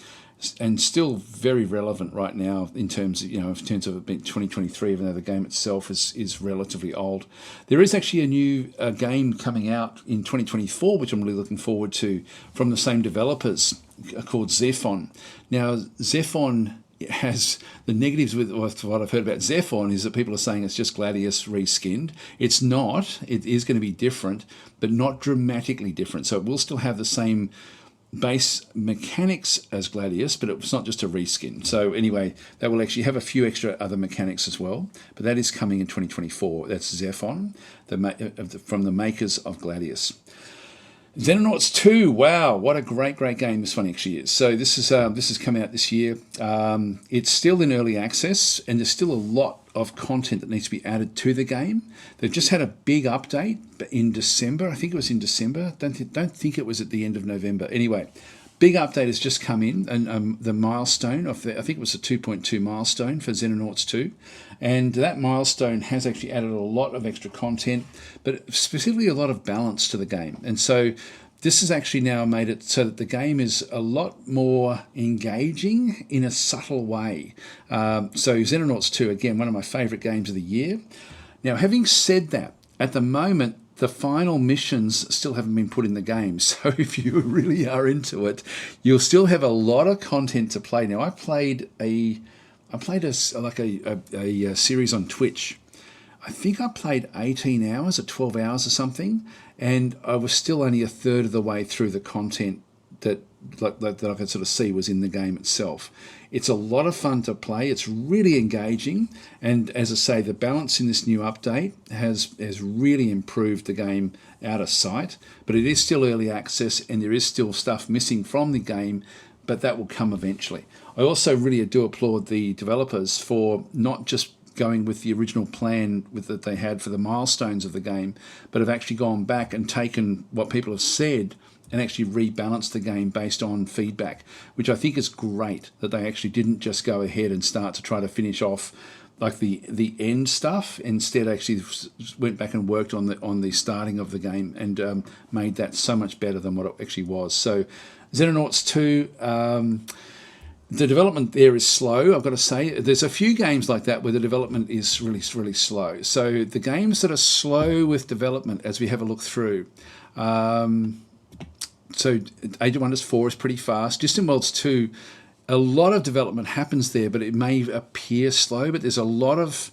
and still very relevant right now in terms of, in terms of it being 2023, even though the game itself is relatively old. There is actually a new game coming out in 2024, which I'm really looking forward to, from the same developers, called Zephon. Now, Zephon has the negatives with what I've heard about Zephon is that people are saying it's just Gladius reskinned. It's not. It is going to be different, but not dramatically different. So it will still have the same base mechanics as Gladius, but it's not just a reskin. So anyway, that will actually have a few extra other mechanics as well, but that is coming in 2024. That's Zephon, from the makers of Gladius. Xenonauts 2, wow, what a great game this one actually is. So this has come out this year. It's still in early access, and there's still a lot of content that needs to be added to the game. They've just had a big update in December. I think it was in December. Don't think it was at the end of November. Anyway, big update has just come in, and the milestone of I think it was a 2.2 milestone for Xenonauts 2, and that milestone has actually added a lot of extra content, but specifically a lot of balance to the game. And so this has actually now made it so that the game is a lot more engaging in a subtle way. So Xenonauts 2, again, one of my favourite games of the year. Now, having said that, at the moment, the final missions still haven't been put in the game. So if you really are into it, you'll still have a lot of content to play. Now, I played a series on Twitch. I think I played 18 hours or 12 hours or something, and I was still only a third of the way through the content that I could sort of see was in the game itself. It's a lot of fun to play. It's really engaging, and as I say, the balance in this new update has really improved the game out of sight. But it is still early access, and there is still stuff missing from the game, but that will come eventually. I also really do applaud the developers for not just going with the original plan that they had for the milestones of the game, but have actually gone back and taken what people have said and actually rebalanced the game based on feedback, which I think is great, that they actually didn't just go ahead and start to try to finish off like the end stuff. Instead, actually went back and worked on the starting of the game and made that so much better than what it actually was. So Xenonauts 2, the development there is slow, I've got to say. There's a few games like that where the development is really, really slow. So the games that are slow with development, as we have a look through, so Age of Wonders 4 is pretty fast. Distant Worlds 2, a lot of development happens there, but it may appear slow, but there's a lot of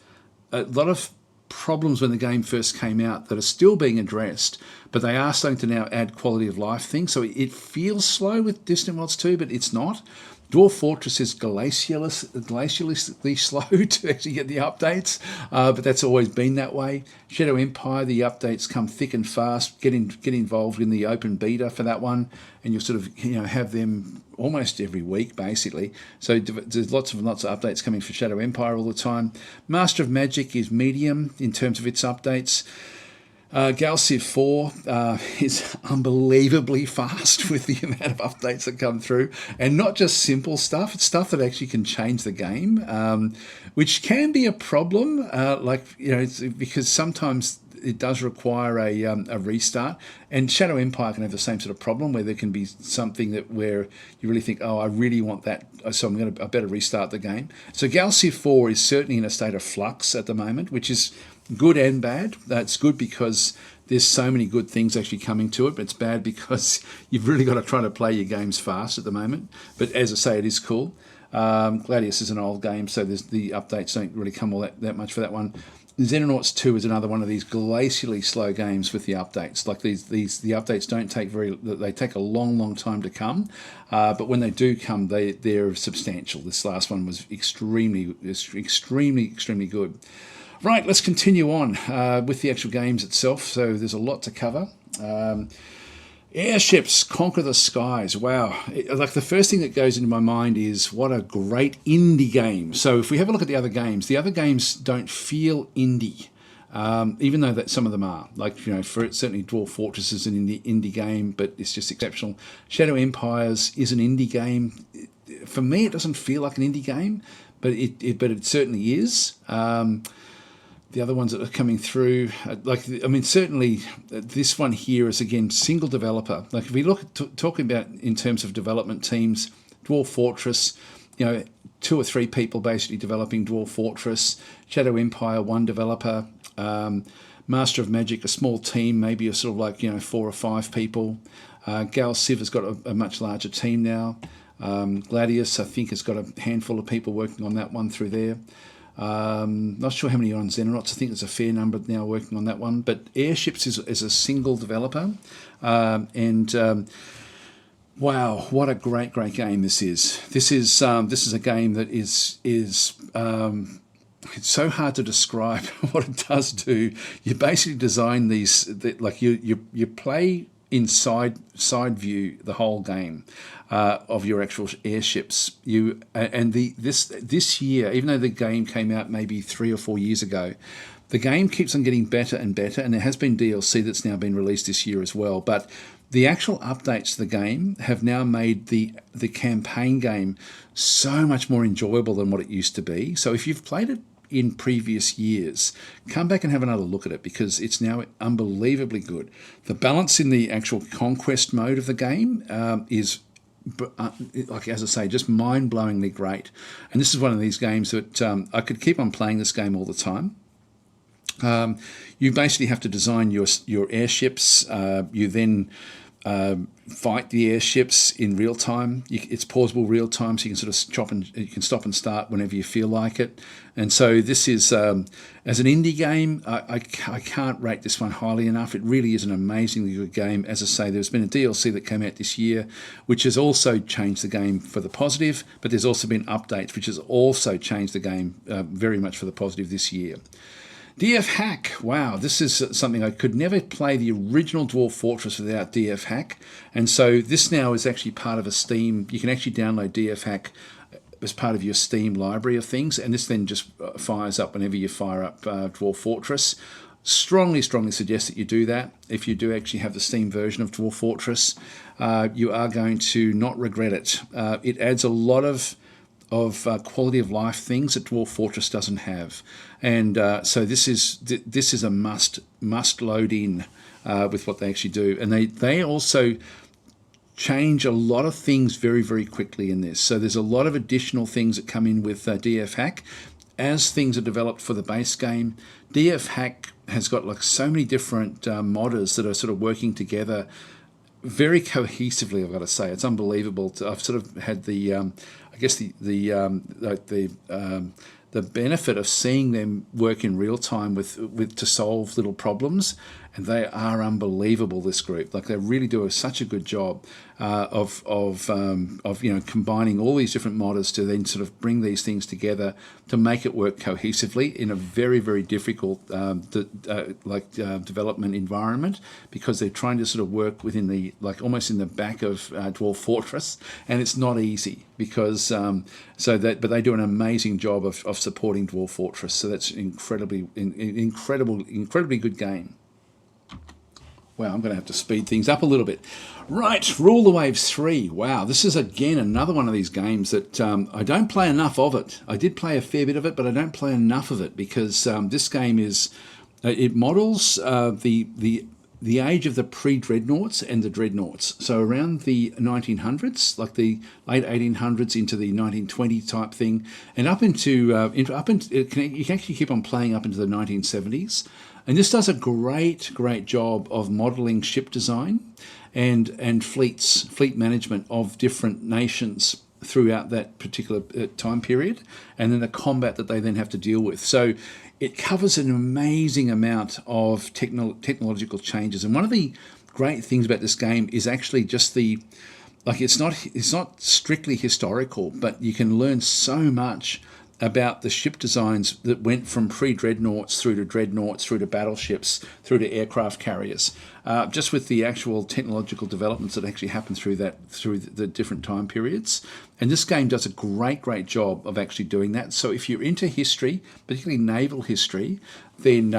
problems when the game first came out that are still being addressed, but they are starting to now add quality of life things. So it feels slow with Distant Worlds 2, but it's not. Dwarf Fortress is glacially slow to actually get the updates, but that's always been that way. Shadow Empire, the updates come thick and fast. Get involved in the open beta for that one, and you'll sort of have them almost every week, basically. So there's lots of updates coming for Shadow Empire all the time. Master of Magic is medium in terms of its updates. Galactic 4 is unbelievably fast with the amount of updates that come through, and not just simple stuff. It's stuff that actually can change the game, which can be a problem. It's because sometimes it does require a restart, and Shadow Empire can have the same sort of problem where there can be something where you really think, oh, I really want that, so I better restart the game. So Galactic 4 is certainly in a state of flux at the moment, which is good and bad. That's good because there's so many good things actually coming to it, but it's bad because you've really got to try to play your games fast at the moment. But as I say, it is cool. Gladius is an old game, so the updates don't really come all that much for that one. Xenonauts 2 is another one of these glacially slow games with the updates. Like the updates don't take they take a long time to come, but when they do come, they're substantial. This last one was extremely good. Right, let's continue on with the actual games itself. So there's a lot to cover. Airships Conquer the Skies. Wow. Like the first thing that goes into my mind is what a great indie game. So if we have a look at the other games don't feel indie, even though that some of them are. Like, for it, certainly Dwarf Fortress is an indie game, but it's just exceptional. Shadow Empires is an indie game. For me, it doesn't feel like an indie game, but it certainly is. The other ones that are coming through, certainly this one here is, again, single developer. Like if we look at talking about in terms of development teams, Dwarf Fortress, you know, 2 or 3 people basically developing Dwarf Fortress. Shadow Empire, 1 developer. Master of Magic, a small team, maybe a sort of like, you know, 4 or 5 people. Gal Civ has got a much larger team now. Gladius, I think, has got a handful of people working on that one through there. Not sure how many are on Xenonauts. I think there's a fair number now working on that one. But Airships is a single developer. Wow, what a great game this is. This is a game that is it's so hard to describe what it does do. You basically design these, like you play in side view the whole game of your actual airships. This year, even though the game came out maybe 3 or 4 years ago, the game keeps on getting better and better, and there has been DLC that's now been released this year as well. But the actual updates to the game have now made the campaign game so much more enjoyable than what it used to be. So if you've played it in previous years, come back and have another look at it, because it's now unbelievably good. The balance in the actual conquest mode of the game is, like, as I say, just mind-blowingly great. And this is one of these games that I could keep on playing this game all the time. You basically have to design your airships. You then fight the airships in real time. It's pausable real time, so you can sort of you can stop and start whenever you feel like it. And so this is, as an indie game, I can't rate this one highly enough. It really is an amazingly good game. As I say, there's been a DLC that came out this year, which has also changed the game for the positive, but there's also been updates, which has also changed the game very much for the positive this year. DF Hack, wow, this is something I could never play the original Dwarf Fortress without DF Hack. And so this now is actually part of a Steam. You can actually download DF Hack as part of your Steam library of things, and this then just fires up whenever you fire up Dwarf Fortress. Strongly suggest that you do that. If you do actually have the Steam version of Dwarf Fortress, you are going to not regret it. It adds a lot of quality of life things that Dwarf Fortress doesn't have, and so this is a must load in with what they actually do, and they also change a lot of things very quickly in this. So there's a lot of additional things that come in with DF Hack as things are developed for the base game. DF Hack has got like so many different modders that are sort of working together very cohesively. I've got to say, it's unbelievable. I've sort of had the I guess the benefit of seeing them work in real time with to solve little problems, and they are unbelievable. This group, like, they really do such a good job of you know, combining all these different modders to then sort of bring these things together to make it work cohesively in a very difficult development environment, because they're trying to sort of work within the, like, almost in the back of Dwarf Fortress, and it's not easy because but they do an amazing job of supporting Dwarf Fortress. So that's incredibly good game. Wow, I'm going to have to speed things up a little bit. Right, Rule the Waves 3. Wow, this is again another one of these games that I don't play enough of it. I did play a fair bit of it, but I don't play enough of it because this game is, it models the age of the pre-dreadnoughts and the dreadnoughts. So around the 1900s, like the late 1800s into the 1920 type thing, and you can actually keep on playing up into the 1970s. And this does a great job of modelling ship design and fleet management of different nations throughout that particular time period, and then the combat that they then have to deal with. So it covers an amazing amount of technological changes. And one of the great things about this game is actually just it's not strictly historical, but you can learn so much about the ship designs that went from pre-dreadnoughts through to battleships, through to aircraft carriers, just with the actual technological developments that actually happened through the different time periods. And this game does a great job of actually doing that. So if you're into history, particularly naval history, then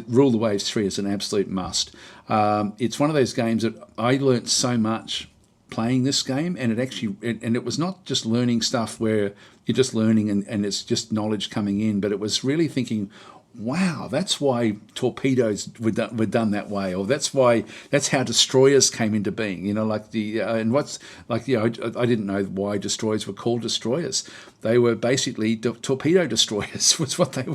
Rule the Waves 3 is an absolute must. It's one of those games that I learnt so much playing this game, and it was not just learning stuff where you're just learning and it's just knowledge coming in, but it was really thinking, wow, that's why torpedoes were done that way, or that's how destroyers came into being. You know, like and what's like, you know, I didn't know why destroyers were called destroyers. They were basically torpedo destroyers was what they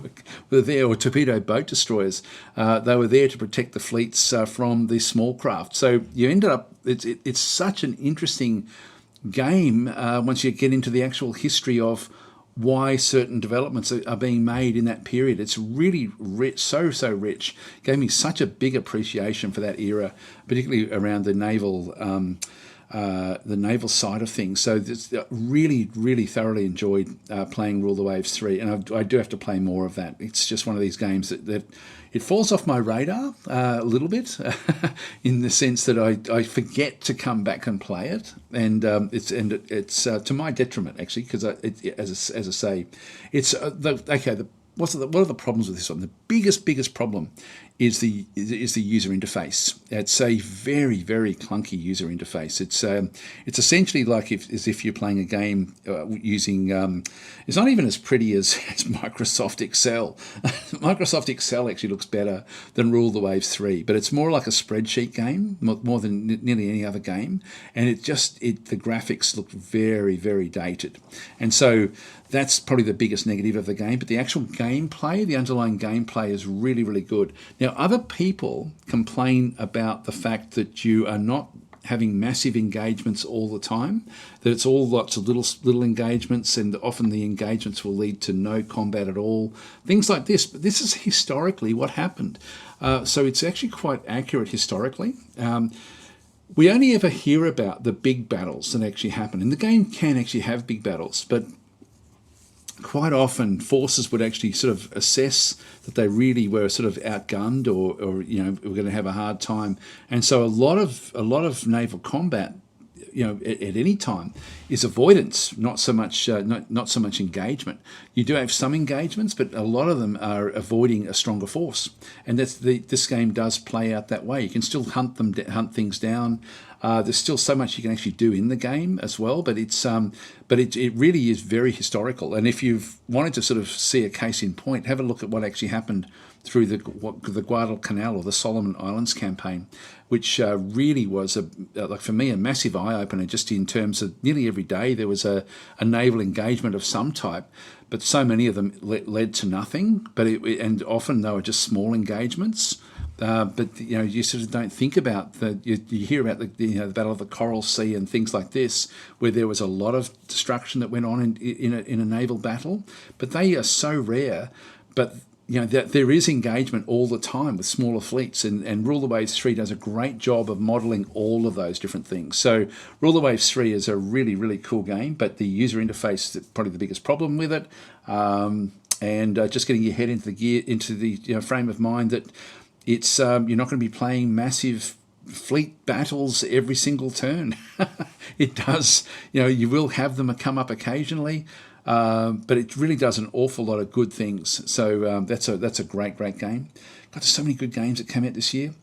were there, or torpedo boat destroyers. They were there to protect the fleets from the small craft. So you ended up, it's such an interesting game once you get into the actual history of why certain developments are being made in that period. It's really rich, so rich. Gave me such a big appreciation for that era, particularly around the naval side of things. So this, really thoroughly enjoyed playing Rule the Waves 3, and I do have to play more of that. It's just one of these games that it falls off my radar a little bit in the sense that I forget to come back and play it, and it's to my detriment actually, because as I say, it's what are the problems with this one? The biggest problem is the user interface. It's a very clunky user interface. It's essentially like as if you're playing a game using. It's not even as pretty as Microsoft Excel. Microsoft Excel actually looks better than Rule the Waves 3, but it's more like a spreadsheet game more than nearly any other game, and the graphics look very dated, and so that's probably the biggest negative of the game. But the actual gameplay, the underlying gameplay, is really good. Now, other people complain about the fact that you are not having massive engagements all the time, that it's all lots of little engagements, and often the engagements will lead to no combat at all, things like this. But this is historically what happened. So it's actually quite accurate historically. We only ever hear about the big battles that actually happen, and the game can actually have big battles, but quite often forces would actually sort of assess that they really were sort of outgunned, or you know, were going to have a hard time, and so a lot of naval combat, you know, at any time is avoidance, not so much engagement. You do have some engagements, but a lot of them are avoiding a stronger force, and this game does play out that way. You can still hunt things down. There's still so much you can actually do in the game as well, but it really is very historical. And if you've wanted to sort of see a case in point, have a look at what actually happened through the Guadalcanal or the Solomon Islands campaign, which really was like for me a massive eye opener. Just in terms of nearly every day there was a naval engagement of some type, but so many of them led to nothing. And often they were just small engagements. But you know, you sort of don't think about you hear about the Battle of the Coral Sea and things like this, where there was a lot of destruction that went on in a naval battle, but they are so rare. But you know, that there is engagement all the time with smaller fleets, and Rule the Waves 3 does a great job of modelling all of those different things. So Rule the Waves 3 is a really cool game, but the user interface is probably the biggest problem with it, and just getting your head into the frame of mind that it's you're not going to be playing massive fleet battles every single turn. It does, you know, you will have them come up occasionally, but it really does an awful lot of good things. So that's a great game. Got so many good games that came out this year.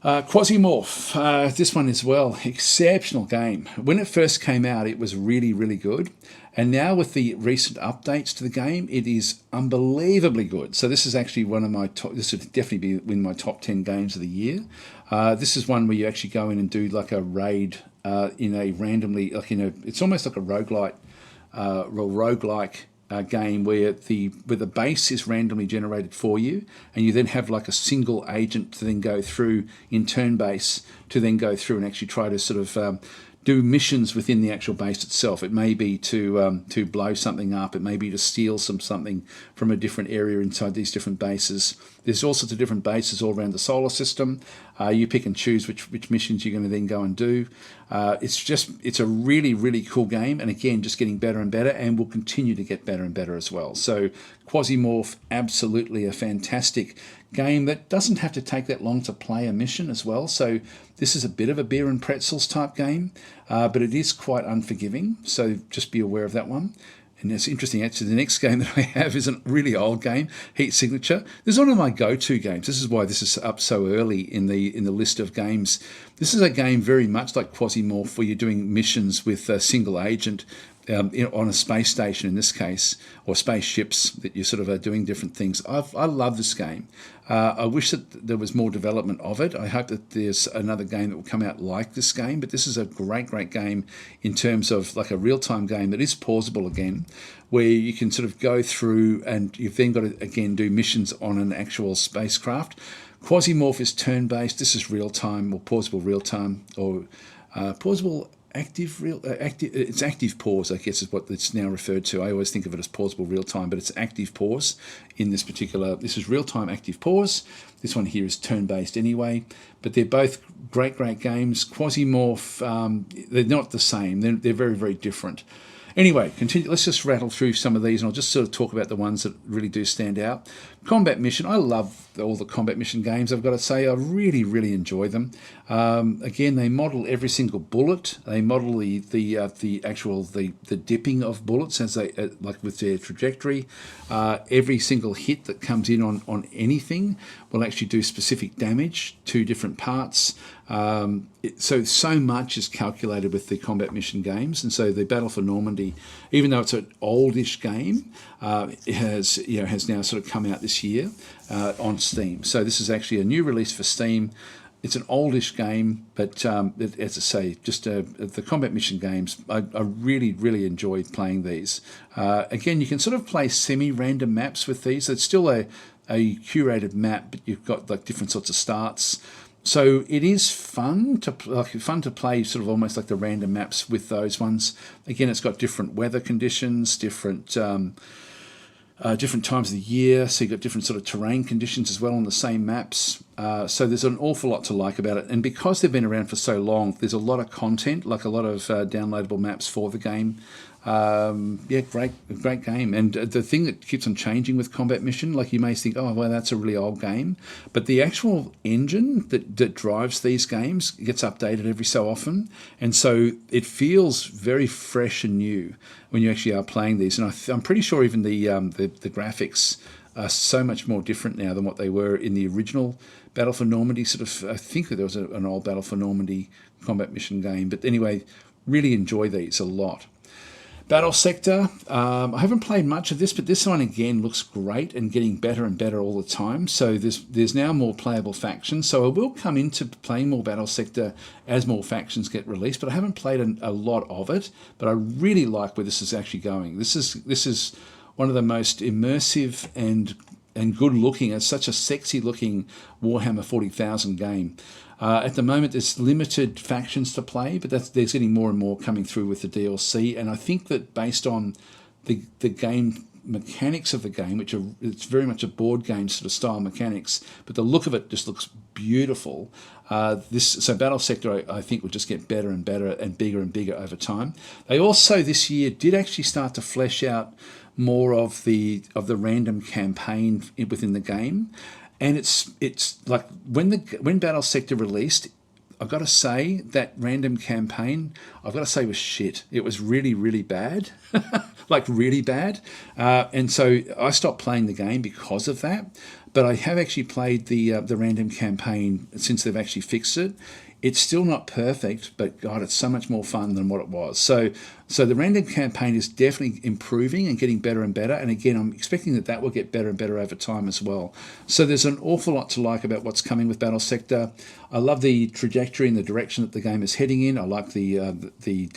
Quasimorph, this one as well, exceptional game. When it first came out, it was really good. And now with the recent updates to the game, it is unbelievably good. So this is actually one of my top, this would definitely be in my top 10 games of the year. This is one where you actually go in and do like a raid in a randomly, like, you know, it's almost like a roguelike game where the base is randomly generated for you, and you then have like a single agent to then go through in turn base to then go through and actually try to sort of do missions within the actual base itself. It may be to blow something up. It may be to steal something from a different area inside these different bases. There's all sorts of different bases all around the solar system. You pick and choose which missions you're going to then go and do. It's a really cool game, and again, just getting better and better, and will continue to get better and better as well. So Quasimorph, absolutely a fantastic game that doesn't have to take that long to play a mission as well. So this is a bit of a beer and pretzels type game, but it is quite unforgiving. So just be aware of that one. And it's interesting, actually, the next game that I have is a really old game, Heat Signature. This is one of my go-to games. This is why this is up so early in the list of games. This is a game very much like Quasimorph, where you're doing missions with a single agent, on a space station in this case, or spaceships that you sort of are doing different things. I love this game. I wish that there was more development of it. I hope that there's another game that will come out like this game, but this is a great game in terms of like a real-time game that is pausable again, where you can sort of go through and you've then got to, again, do missions on an actual spacecraft. Quasimorph is turn-based. This is real-time or pausable real-time, or pausable it's active pause, I guess is what it's now referred to. I always think of it as pausable real time, but it's active pause in this particular. This is real time active pause. This one here is turn based anyway, but they're both great games. Quasimorph, they're not the same. They're very different. Anyway, continue. Let's just rattle through some of these, and I'll just sort of talk about the ones that really do stand out. Combat mission. I love all the combat mission games. I've got to say, I really enjoy them. Again, they model every single bullet. They model the dipping of bullets as they like with their trajectory. Every single hit that comes in on anything will actually do specific damage to different parts. So much is calculated with the combat mission games, and so the Battle for Normandy, even though it's an oldish game, it has now sort of come out this year on Steam. So this is actually a new release for Steam. It's an oldish game, but as I say, just the combat mission games, I really enjoyed playing these. Again, you can sort of play semi-random maps with these. It's still a curated map, but you've got like different sorts of starts. So it is fun to play sort of almost like the random maps with those ones. Again, it's got different weather conditions, different times of the year, so you've got different sort of terrain conditions as well on the same maps. So there's an awful lot to like about it. And because they've been around for so long, there's a lot of content, like a lot of downloadable maps for the game. Great game. And the thing that keeps on changing with Combat Mission, like you may think, oh, well, that's a really old game. But the actual engine that drives these games gets updated every so often. And so it feels very fresh and new when you actually are playing these. And I'm pretty sure even the graphics are so much more different now than what they were in the original Battle for Normandy. I think there was an old Battle for Normandy Combat Mission game. But anyway, really enjoy these a lot. Battle Sector, I haven't played much of this, but this one again looks great and getting better and better all the time. So there's now more playable factions. So I will come into playing more Battle Sector as more factions get released, but I haven't played a lot of it. But I really like where this is actually going. This is one of the most immersive and good looking. It's such a sexy looking Warhammer 40,000 game. At the moment, there's limited factions to play, but there's getting more and more coming through with the DLC. And I think that based on the game mechanics of the game, it's very much a board game sort of style mechanics, but the look of it just looks beautiful. So Battle Sector, I think, will just get better and better and bigger over time. They also this year did actually start to flesh out more of the random campaign within the game. And it's like when Battle Sector released, I've got to say that random campaign, was shit. It was really bad, like really bad. And so I stopped playing the game because of that. But I have actually played the random campaign since they've actually fixed it. It's still not perfect, but God, it's so much more fun than what it was. So the random campaign is definitely improving and getting better and better. And again, I'm expecting that will get better and better over time as well. So there's an awful lot to like about what's coming with Battle Sector. I love the trajectory and the direction that the game is heading in. I like the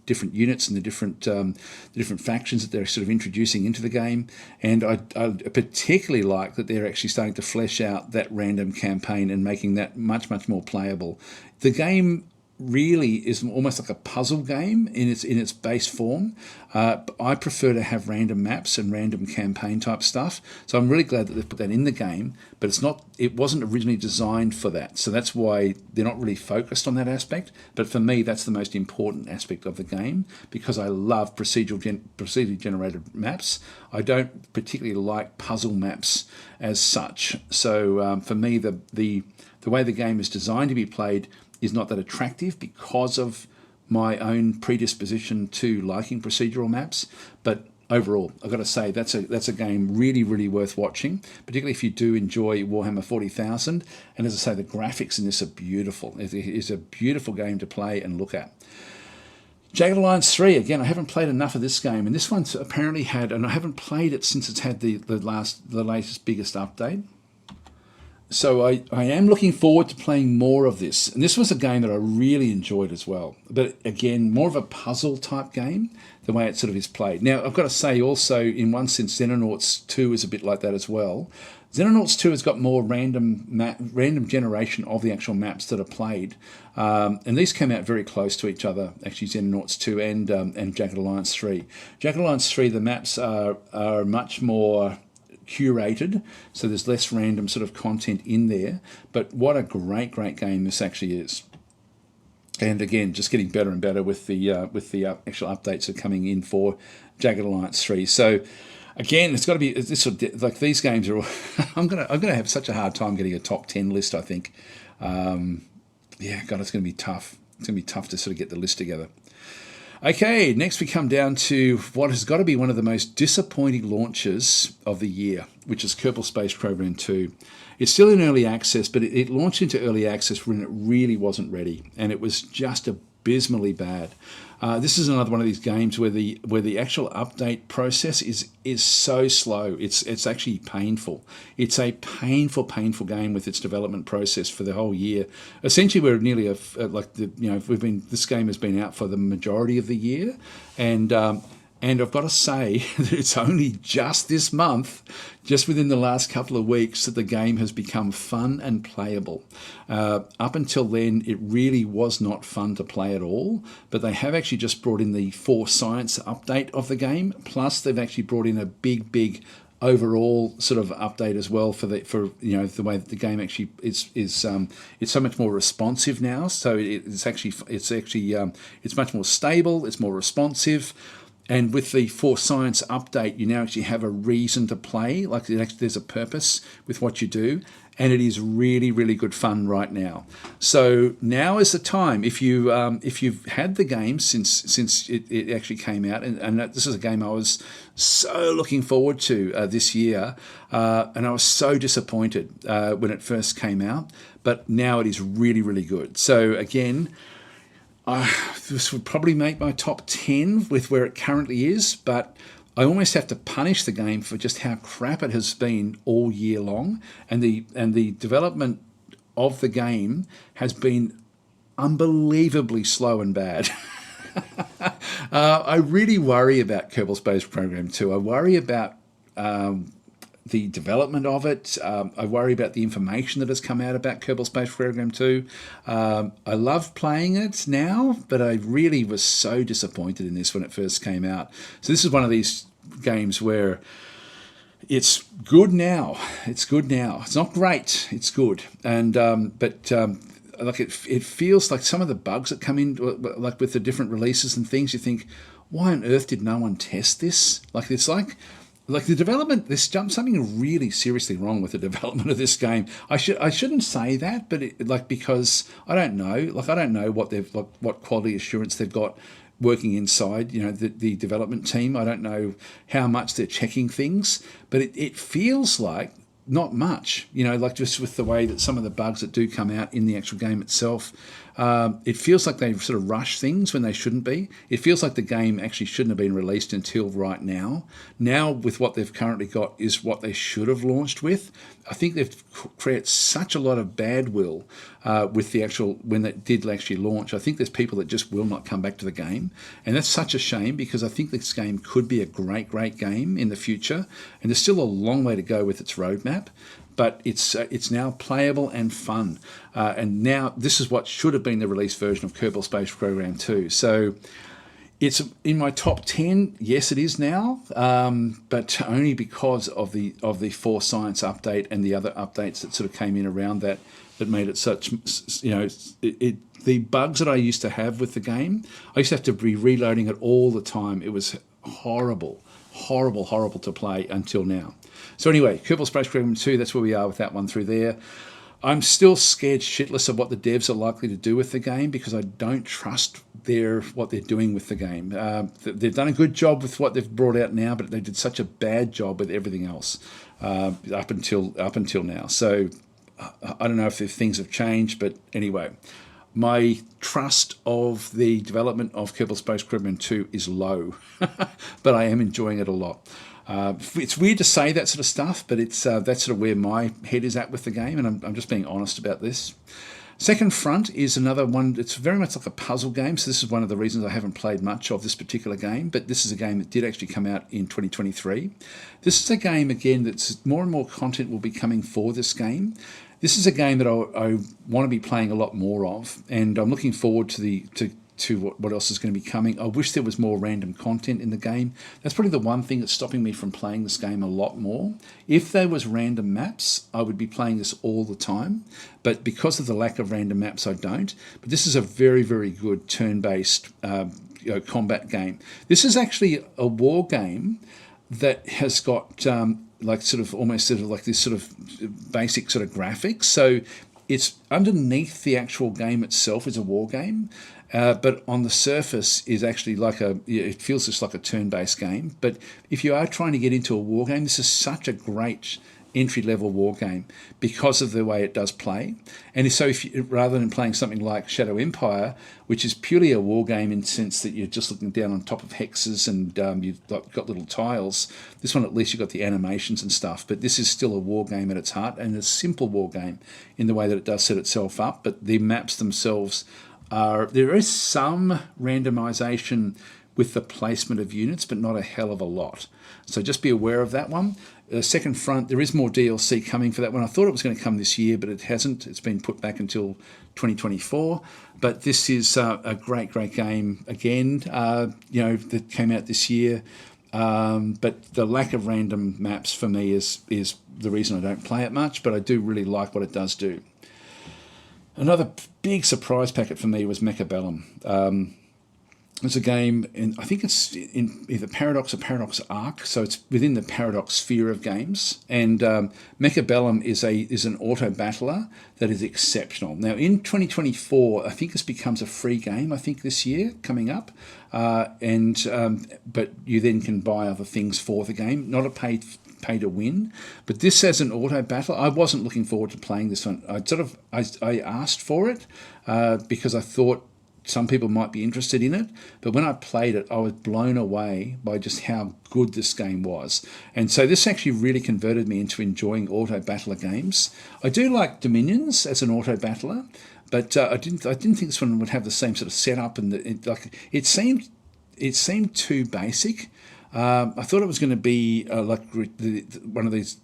different units and the different factions that they're sort of introducing into the game. And I particularly like that they're actually starting to flesh out that random campaign and making that much more playable. The game really is almost like a puzzle game in its base form. I prefer to have random maps and random campaign type stuff. So I'm really glad that they've put that in the game, but it wasn't originally designed for that. So that's why they're not really focused on that aspect. But for me, that's the most important aspect of the game, because I love procedurally generated maps. I don't particularly like puzzle maps as such. So for me, the way the game is designed to be played is not that attractive because of my own predisposition to liking procedural maps. But overall, I've got to say that's a game really worth watching, particularly if you do enjoy Warhammer 40,000. And as I say, the graphics in this are beautiful. It is a beautiful game to play and look at. Jagged Alliance 3, again, I haven't played enough of this game, and this one's apparently had, and I haven't played it since it's had the latest, biggest update. So I am looking forward to playing more of this. And this was a game that I really enjoyed as well. But again, more of a puzzle type game, the way it sort of is played. Now, I've got to say also, in one sense, Xenonauts 2 is a bit like that as well. Xenonauts 2 has got more random generation of the actual maps that are played. And these came out very close to each other, actually, Xenonauts 2 and Jagged Alliance 3. Jagged Alliance 3, the maps are much more curated, so there's less random sort of content in there. But what a great game this actually is. And again, just getting better and better with the actual updates that are coming in for Jagged Alliance 3. So again, it's got to be this like these games are. I'm gonna have such a hard time getting a top 10 list. I think. Yeah, God, it's gonna be tough. It's gonna be tough to sort of get the list together. Okay, next we come down to what has got to be one of the most disappointing launches of the year, which is Kerbal Space Program 2. It's still in early access, but it launched into early access when it really wasn't ready, and it was just abysmally bad. This is another one of these games where the actual update process is so slow. It's actually painful. It's a painful game with its development process for the whole year. Essentially, we're nearly this game has been out for the majority of the year, and I've got to say that it's only just this month, just within the last couple of weeks, that the game has become fun and playable. Up until then, it really was not fun to play at all, but they have actually just brought in the 4 Science update of the game, plus they've actually brought in a big overall sort of update as well for the way that the game actually is it's so much more responsive now. So it's much more stable, it's more responsive. And with the 4 Science update, you now actually have a reason to play. Like there's a purpose with what you do, and it is really good fun right now. So now is the time. If you've had the game since it actually came out, and this is a game I was so looking forward to this year, and I was so disappointed when it first came out. But now it is really good. So again. This would probably make my top 10 with where it currently is, but I almost have to punish the game for just how crap it has been all year long, and the development of the game has been unbelievably slow and bad. I really worry about Kerbal Space Program 2. I worry about the development of it. I worry about the information that has come out about Kerbal Space Program 2. I love playing it now, but I really was so disappointed in this when it first came out. So this is one of these games where it's good now. It's not great. It's good. And like it feels like some of the bugs that come in, like with the different releases and things, you think, why on earth did no one test this? Like it's like the development, there's something really seriously wrong with the development of this game. I shouldn't say that, but because I don't know. I don't know what quality assurance they've got working inside, the development team. I don't know how much they're checking things, but it feels like not much. Just with the way that some of the bugs that do come out in the actual game itself. It feels like they've sort of rushed things when they shouldn't be. It feels like the game actually shouldn't have been released until right now. Now, with what they've currently got, is what they should have launched with. I think they've created such a lot of bad will with the actual, when they did actually launch. I think there's people that just will not come back to the game. And that's such a shame, because I think this game could be a great game in the future. And there's still a long way to go with its roadmap. But it's now playable and fun. And now this is what should have been the release version of Kerbal Space Program 2. So it's in my top 10. Yes, it is now, but only because of the 4 Science update and the other updates that sort of came in around that made it such, the bugs that I used to have with the game, I used to have to be reloading it all the time. It was horrible to play until now. So anyway, Kerbal Space Program 2, that's where we are with that one through there. I'm still scared shitless of what the devs are likely to do with the game, because I don't trust what they're doing with the game. They've done a good job with what they've brought out now, but they did such a bad job with everything else up until now. So I don't know if things have changed, but anyway, my trust of the development of Kerbal Space Program 2 is low, but I am enjoying it a lot. It's weird to say that sort of stuff, but it's that's sort of where my head is at with the game, and I'm just being honest about this. Second Front is another one. It's very much like a puzzle game, so this is one of the reasons I haven't played much of this particular game, but this is a game that did actually come out in 2023. This is a game, again, that's more and more content will be coming for this game. This is a game that I want to be playing a lot more of, and I'm looking forward to what else is going to be coming. I wish there was more random content in the game. That's probably the one thing that's stopping me from playing this game a lot more. If there was random maps, I would be playing this all the time, but because of the lack of random maps, I don't. But this is a very, very good turn-based combat game. This is actually a war game that has got like sort of almost sort of like this sort of basic sort of graphics. So it's underneath the actual game itself is a war game, but on the surface is actually like it feels just like a turn-based game. But if you are trying to get into a war game, this is such a great entry-level war game because of the way it does play. And so rather than playing something like Shadow Empire, which is purely a war game in the sense that you're just looking down on top of hexes and you've got little tiles, this one at least you've got the animations and stuff, but this is still a war game at its heart, and a simple war game in the way that it does set itself up. But the maps themselves there is some randomization with the placement of units, but not a hell of a lot. So just be aware of that one. Second Front, there is more DLC coming for that one. I thought it was going to come this year, but it hasn't. It's been put back until 2024. But this is a great, great game again, that came out this year. But the lack of random maps for me is the reason I don't play it much, but I do really like what it does do. Another big surprise packet for me was Mechabellum. It's a game, and I think it's in either Paradox or Paradox Arc, so it's within the Paradox sphere of games. And Mechabellum is an auto battler that is exceptional. Now in 2024, I think this becomes a free game. I think this year coming up, but you then can buy other things for the game, not a pay to win. But this as an auto battle, I wasn't looking forward to playing this one. I asked for it because I thought some people might be interested in it, but when I played it, I was blown away by just how good this game was. And so this actually really converted me into enjoying auto battler games. I do like Dominions as an auto battler, but I didn't think this one would have the same sort of setup, and it seemed too basic. I thought it was going to be one of these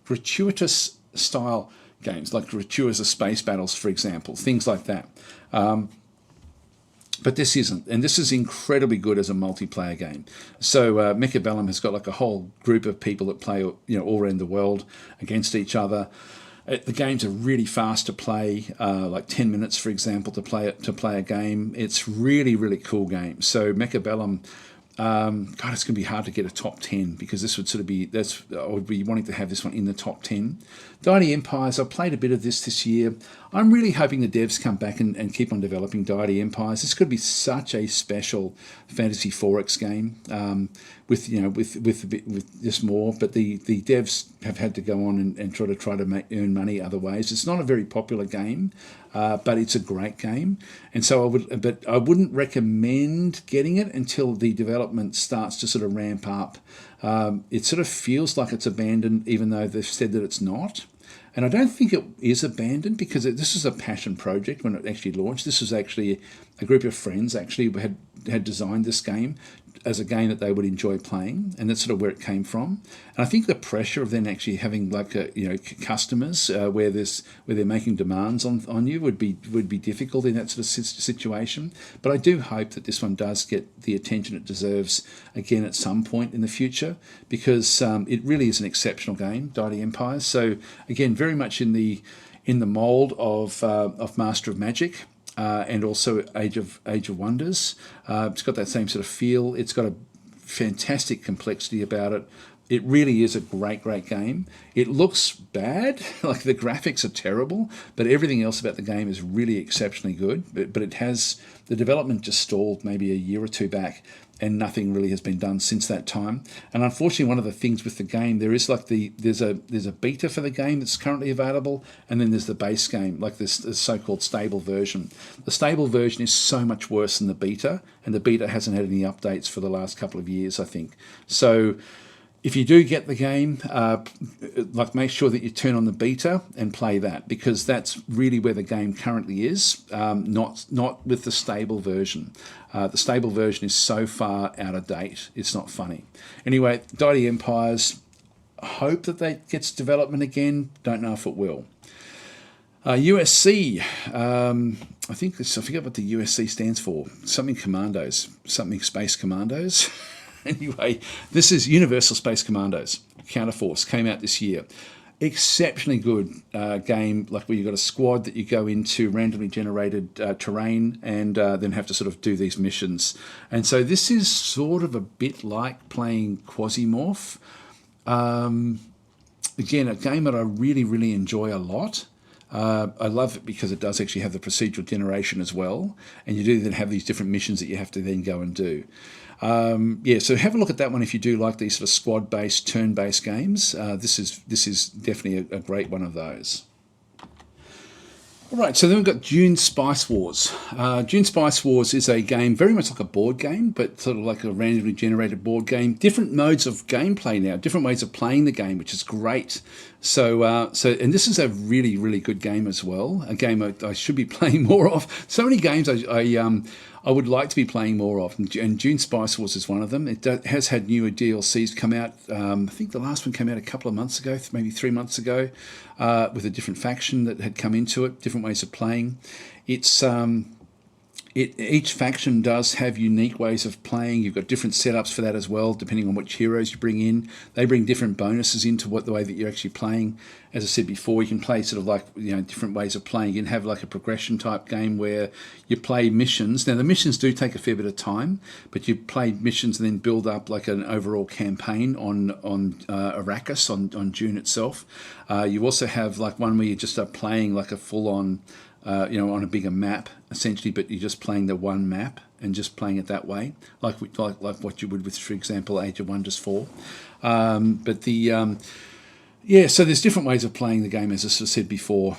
gratuitous style games, like gratuitous space battles, for example, things like that. But this isn't, and this is incredibly good as a multiplayer game. So Mechabellum has got like a whole group of people that play, all around the world against each other. The games are really fast to play, like 10 minutes, for example, to play a game. It's really, really cool game. So Mechabellum, God, it's going to be hard to get a top 10 because this would sort of be, I would be wanting to have this one in the top 10. Deity Empires, I played a bit of this year. I'm really hoping the devs come back and keep on developing Deity Empires. This could be such a special Fantasy 4X game with this more, but the devs have had to go on and try to earn money other ways. It's not a very popular game, but it's a great game, and so I wouldn't recommend getting it until the development starts to sort of ramp up. It sort of feels like it's abandoned, even though they've said that it's not. And I don't think it is abandoned because this is a passion project when it actually launched. This was actually a group of friends actually had designed this game as a game that they would enjoy playing, and that's sort of where it came from. And I think the pressure of then actually having customers where they're making demands on you would be difficult in that sort of situation. But I do hope that this one does get the attention it deserves again at some point in the future, because it really is an exceptional game, Deity Empires. So again, very much in the mold of Master of Magic. And also Age of Wonders. It's got that same sort of feel. It's got a fantastic complexity about it. It really is a great, great game. It looks bad, like the graphics are terrible, but everything else about the game is really exceptionally good. But it has, the development just stalled maybe a year or two back, and nothing really has been done since that time. And unfortunately, one of the things with the game, there is like there's a beta for the game that's currently available, and then there's the base game, like this so-called stable version. The stable version is so much worse than the beta, and the beta hasn't had any updates for the last couple of years, I think. So if you do get the game, like make sure that you turn on the beta and play that, because that's really where the game currently is, not with the stable version. The stable version is so far out of date, it's not funny. Anyway, Mighty Empires, hope that that gets development again, don't know if it will. USC, I forget what the USC stands for, something Commandos, something Space Commandos. Anyway, this is Universal Space Commandos, Counterforce, came out this year. Exceptionally good game, like where you've got a squad that you go into randomly generated terrain and then have to sort of do these missions. And so this is sort of a bit like playing Quasimorph. Again, a game that I really, really enjoy a lot. I love it because it does actually have the procedural generation as well, and you do then have these different missions that you have to then go and do. So have a look at that one if you do like these sort of squad-based, turn-based games. This is definitely a great one of those. All right, so then we've got Dune Spice Wars. Dune Spice Wars is a game very much like a board game, but sort of like a randomly generated board game. Different modes of gameplay now, different ways of playing the game, which is great. So and this is a really, really good game as well. A game I should be playing more of. So many games I would like to be playing more of, and Dune Spice Wars is one of them. It has had newer DLCs come out. I think the last one came out a couple of months ago, maybe 3 months ago, with a different faction that had come into it, different ways of playing. Each faction does have unique ways of playing. You've got different setups for that as well, depending on which heroes you bring in. They bring different bonuses into the way that you're actually playing. As I said before, you can play sort of like, different ways of playing. You can have like a progression type game where you play missions. Now the missions do take a fair bit of time, but you play missions and then build up like an overall campaign on Arrakis, on Dune itself. You also have like one where you just are playing like a full-on on a bigger map, essentially, but you're just playing the one map and just playing it that way, like what you would with, for example, Age of Wonders 4. So there's different ways of playing the game, as I sort of said before,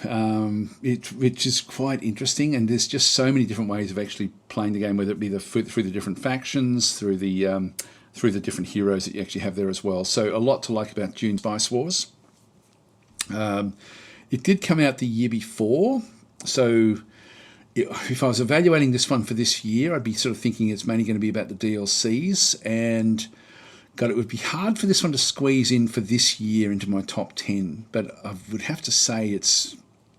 which is quite interesting, and there's just so many different ways of actually playing the game, whether it be through the different factions, through the different heroes that you actually have there as well. So a lot to like about Dune Spice Wars. It did come out the year before. So if I was evaluating this one for this year, I'd be sort of thinking it's mainly going to be about the DLCs, and God, it would be hard for this one to squeeze in for this year into my top 10, but I would have to say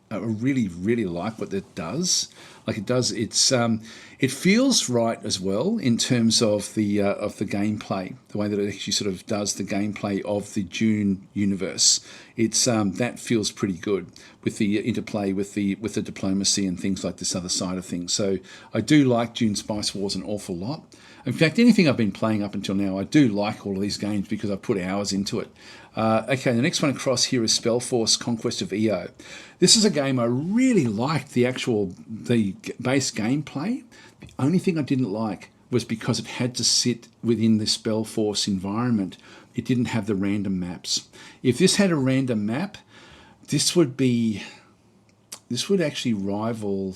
I really, really like what it does. Like it does, it feels right as well in terms of the gameplay, the way that it actually sort of does the gameplay of the Dune universe. It's that feels pretty good with the interplay with the diplomacy and things like this other side of things. So I do like Dune Spice Wars an awful lot. In fact, anything I've been playing up until now, I do like all of these games because I put hours into it. Okay, the next one across here is Spellforce Conquest of Io. This is a game I really liked the base gameplay. The only thing I didn't like was because it had to sit within the Spellforce environment. It didn't have the random maps. If this had a random map, this would actually rival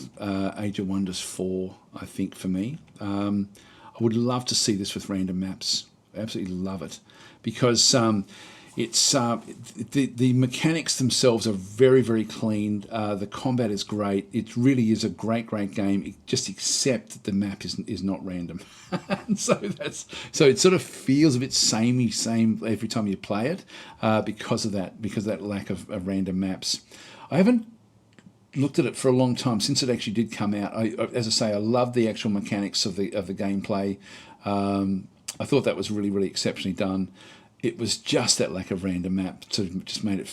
Age of Wonders 4, I think, for me. I would love to see this with random maps. I absolutely love it because it's the mechanics themselves are very, very clean. The combat is great. It really is a great, great game. Just except that the map is not random. so it sort of feels a bit same every time you play it because of that lack of random maps. I haven't looked at it for a long time since it actually did come out. As I say, I love the actual mechanics of the gameplay. I thought that was really, really exceptionally done. It was just that lack of random map to just made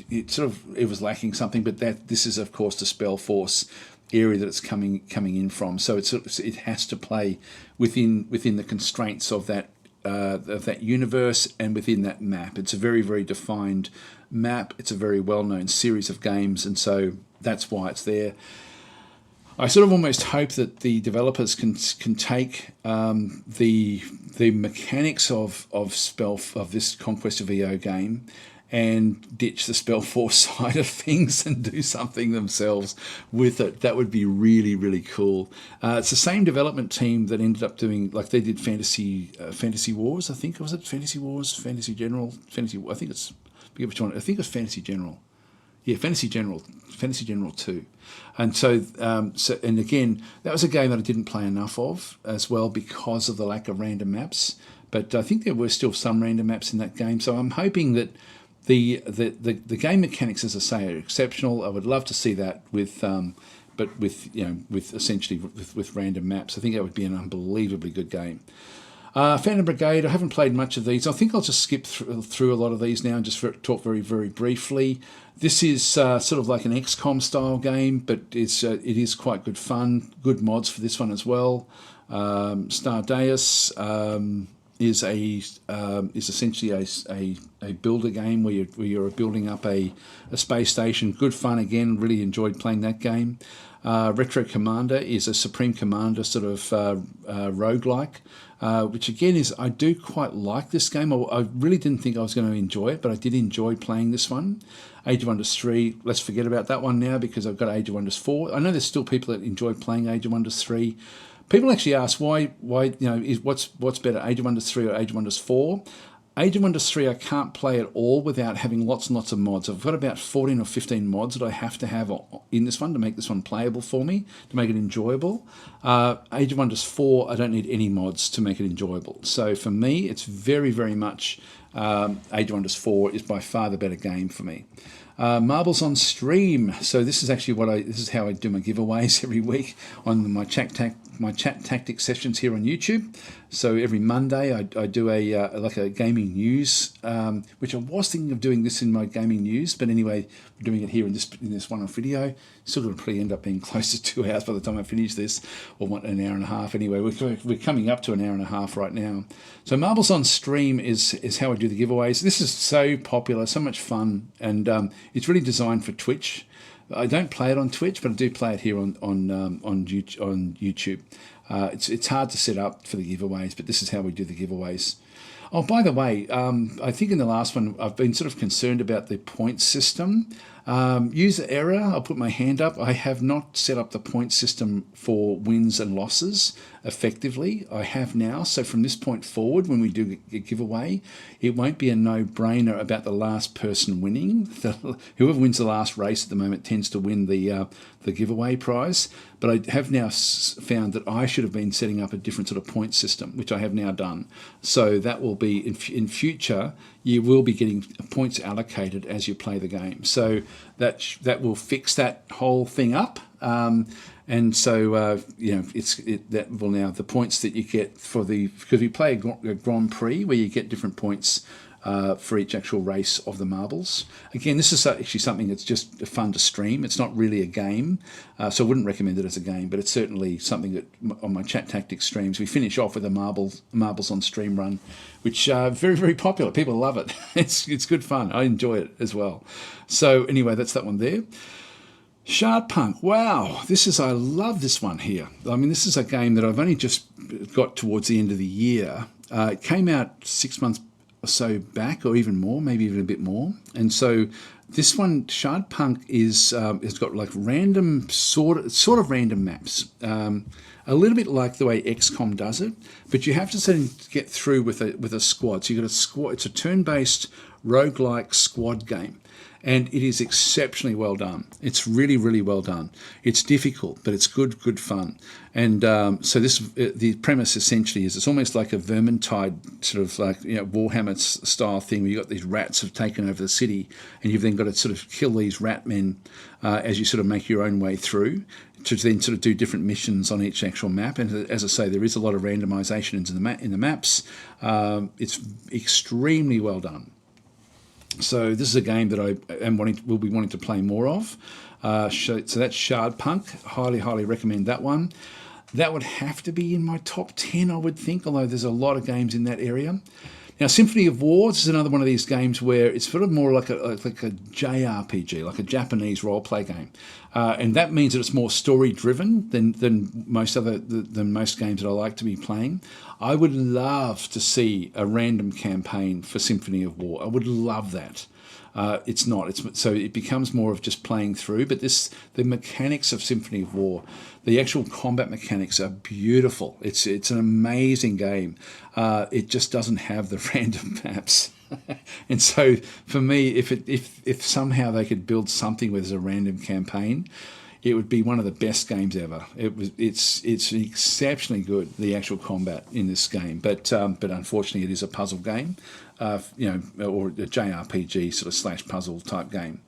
it was lacking something. But this is of course the Spellforce area that it's coming in from. So it has to play within the constraints of that universe and within that map. It's a very, very defined map. It's a very well-known series of games, and so that's why it's there. I sort of almost hope that the developers can take the mechanics of this Conquest of EO game and ditch the spell force side of things and do something themselves with it. That would be really, really cool. It's the same development team that ended up doing, like they did Fantasy Wars, I think. Was it Fantasy Wars, Fantasy General, I think it's, I forget which one. I think it was Fantasy General. Yeah, Fantasy General 2. And so and again, that was a game that I didn't play enough of as well because of the lack of random maps. But I think there were still some random maps in that game. So I'm hoping that the game mechanics, as I say, are exceptional. I would love to see that with but with essentially with random maps. I think that would be an unbelievably good game. Phantom Brigade, I haven't played much of these. I think I'll just skip through a lot of these now and just talk very, very briefly. This is sort of like an XCOM style game, but it is quite good fun. Good mods for this one as well. Stardeus is essentially a builder game where you're building up a space station. Good fun again. Really enjoyed playing that game. Retro Commander is a Supreme Commander sort of roguelike, which again is, I do quite like this game. I really didn't think I was going to enjoy it, but I did enjoy playing this one. Age of Wonders 3, let's forget about that one now because I've got Age of Wonders 4. I know there's still people that enjoy playing Age of Wonders 3. People actually ask why what's better, Age of Wonders 3 or Age of Wonders 4? Age of Wonders 3 I can't play at all without having lots and lots of mods. I've got about 14 or 15 mods that I have to have in this one to make this one playable for me, to make it enjoyable. Age of Wonders 4, I don't need any mods to make it enjoyable. So for me, it's very, very much Age of Wonders 4 is by far the better game for me. Marbles on stream. So this is actually this is how I do my giveaways every week on my chat tactics sessions here on YouTube. So every Monday I do like a gaming news, which I was thinking of doing this in my gaming news, but anyway, we're doing it here in this one-off video. Still going to probably end up being close to 2 hours by the time I finish this, or an hour and a half. Anyway, we're coming up to an hour and a half right now. So Marbles on stream is how I do the giveaways. This is so popular, so much fun, and it's really designed for Twitch. I don't play it on Twitch, but I do play it here on YouTube. It's hard to set up for the giveaways, but this is how we do the giveaways. Oh, by the way, I think in the last one I've been sort of concerned about the point system. User error, I'll put my hand up. I have not set up the point system for wins and losses effectively. I have now. So from this point forward, when we do a giveaway, it won't be a no-brainer about the last person winning. Whoever wins the last race at the moment tends to win the giveaway prize. But I have now found that I should have been setting up a different sort of point system, which I have now done. So that will be, in future, you will be getting points allocated as you play the game. So that will fix that whole thing up. And so, that will now, the points that you get because we play a Grand Prix where you get different points for each actual race of the marbles. Again, this is actually something that's just fun to stream. It's not really a game, so I wouldn't recommend it as a game, but it's certainly something that on my Chat Tactics streams, we finish off with a marbles on stream run, which very, very popular. People love it. It's good fun. I enjoy it as well. So anyway, that's that one there. Shardpunk, wow, I love this one here. I mean, this is a game that I've only just got towards the end of the year. It came out 6 months or so back, or even more, maybe even a bit more. And so this one, Shardpunk, it's got like random sort of random maps, a little bit like the way XCOM does it. But you have to sort of get through with a squad. So you got a squad. It's a turn-based roguelike squad game. And it is exceptionally well done. It's really, really well done. It's difficult, but it's good fun. And so the premise essentially is it's almost like a Vermintide sort of like Warhammer style thing where you've got these rats have taken over the city, and you've then got to sort of kill these rat men as you sort of make your own way through to then sort of do different missions on each actual map. And as I say, there is a lot of randomization in the maps. It's extremely well done. So this is a game that I will be wanting to play more of. So that's Shardpunk. Highly, highly recommend that one. That would have to be in my top 10, I would think, although there's a lot of games in that area. Now, Symphony of War is another one of these games where it's sort of more like a JRPG, like a Japanese role-play game, and that means that it's more story-driven than most games that I like to be playing. I would love to see a random campaign for Symphony of War. I would love that. It's not. So it becomes more of just playing through. But the mechanics of Symphony of War, the actual combat mechanics are beautiful. It's an amazing game. It just doesn't have the random maps. And so for me, if somehow they could build something where there's a random campaign, it would be one of the best games ever. It's exceptionally good, the actual combat in this game, but unfortunately it is a puzzle game, or a JRPG sort of / puzzle type game.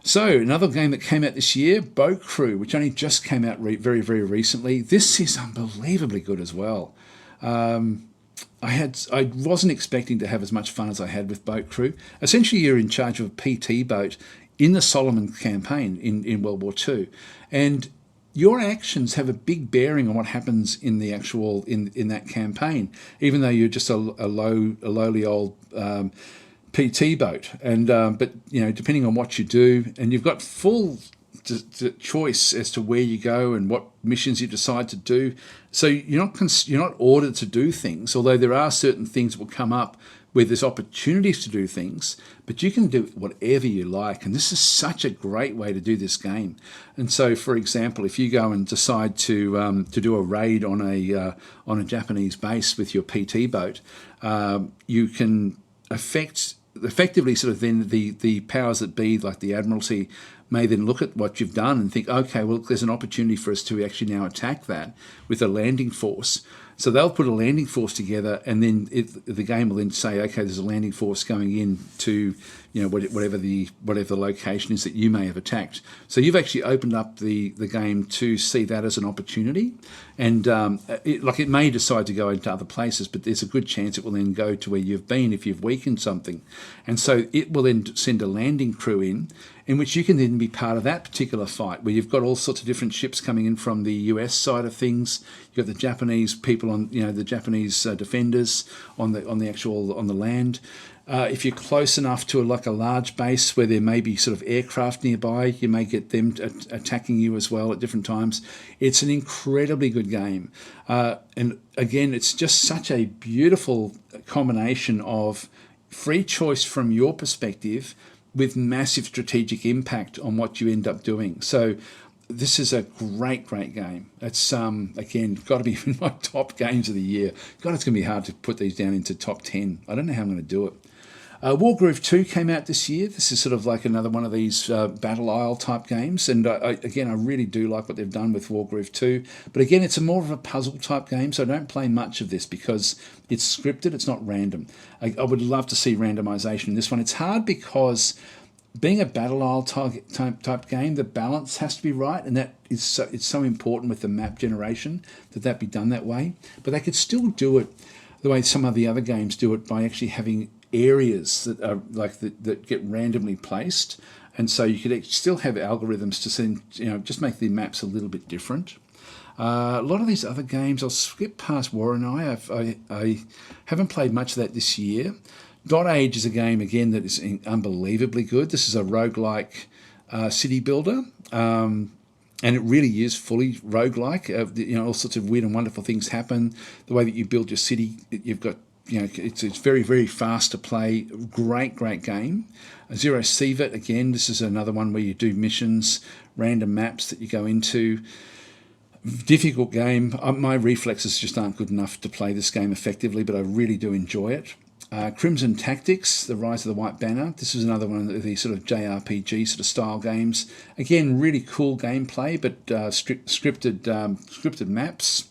So another game that came out this year, Boat Crew, which only just came out very, very recently. This is unbelievably good as well. I wasn't expecting to have as much fun as I had with Boat Crew. Essentially, you're in charge of a PT boat in the Solomon campaign in World War II, and your actions have a big bearing on what happens in the actual in that campaign, even though you're just a lowly old PT boat. And but depending on what you do, and you've got full choice as to where you go and what missions you decide to do. So you're not ordered to do things, although there are certain things that will come up where there's opportunities to do things, but you can do whatever you like. And this is such a great way to do this game. And so, for example, if you go and decide to do a raid on a Japanese base with your PT boat, you can effectively sort of then the powers that be, like the Admiralty, may then look at what you've done and think, okay, well, there's an opportunity for us to actually now attack that with a landing force. So they'll put a landing force together, and then the game will then say, okay, there's a landing force going in to, whatever the location is that you may have attacked. So you've actually opened up the game to see that as an opportunity, and it may decide to go into other places, but there's a good chance it will then go to where you've been if you've weakened something, and so it will then send a landing crew in which you can then be part of that particular fight, where you've got all sorts of different ships coming in from the US side of things. You've got the Japanese people on, the Japanese defenders on the land. If you're close enough to a large base where there may be sort of aircraft nearby, you may get them attacking you as well at different times. It's an incredibly good game. And again, it's just such a beautiful combination of free choice from your perspective with massive strategic impact on what you end up doing. So this is a great game. It's, again, got to be in my top games of the year. God, it's going to be hard to put these down into top 10. I don't know how I'm going to do it. Wargroove 2 came out this year. This is sort of like another one of these Battle Isle type games. And I really do like what they've done with Wargroove 2. But again, it's more of a puzzle type game, so I don't play much of this because it's scripted, it's not random. I would love to see randomization in this one. It's hard because being a Battle Isle type game, the balance has to be right, and it's so important with the map generation that be done that way. But they could still do it the way some of the other games do it, by actually having areas that are that get randomly placed, and so you could still have algorithms to send, just make the maps a little bit different. A lot of these other games, I'll skip past War and I haven't played much of that this year. Dot Age is a game, again, that is unbelievably good. This is a roguelike city builder, and it really is fully roguelike. All sorts of weird and wonderful things happen. The way that you build your city, you've got, it's very, very fast to play. Great game. Zero Sievert, again, this is another one where you do missions, random maps that you go into. Difficult game. My reflexes just aren't good enough to play this game effectively, but I really do enjoy it. Crimson Tactics, The Rise of the White Banner. This is another one of these sort of JRPG sort of style games. Again, really cool gameplay, but scripted maps.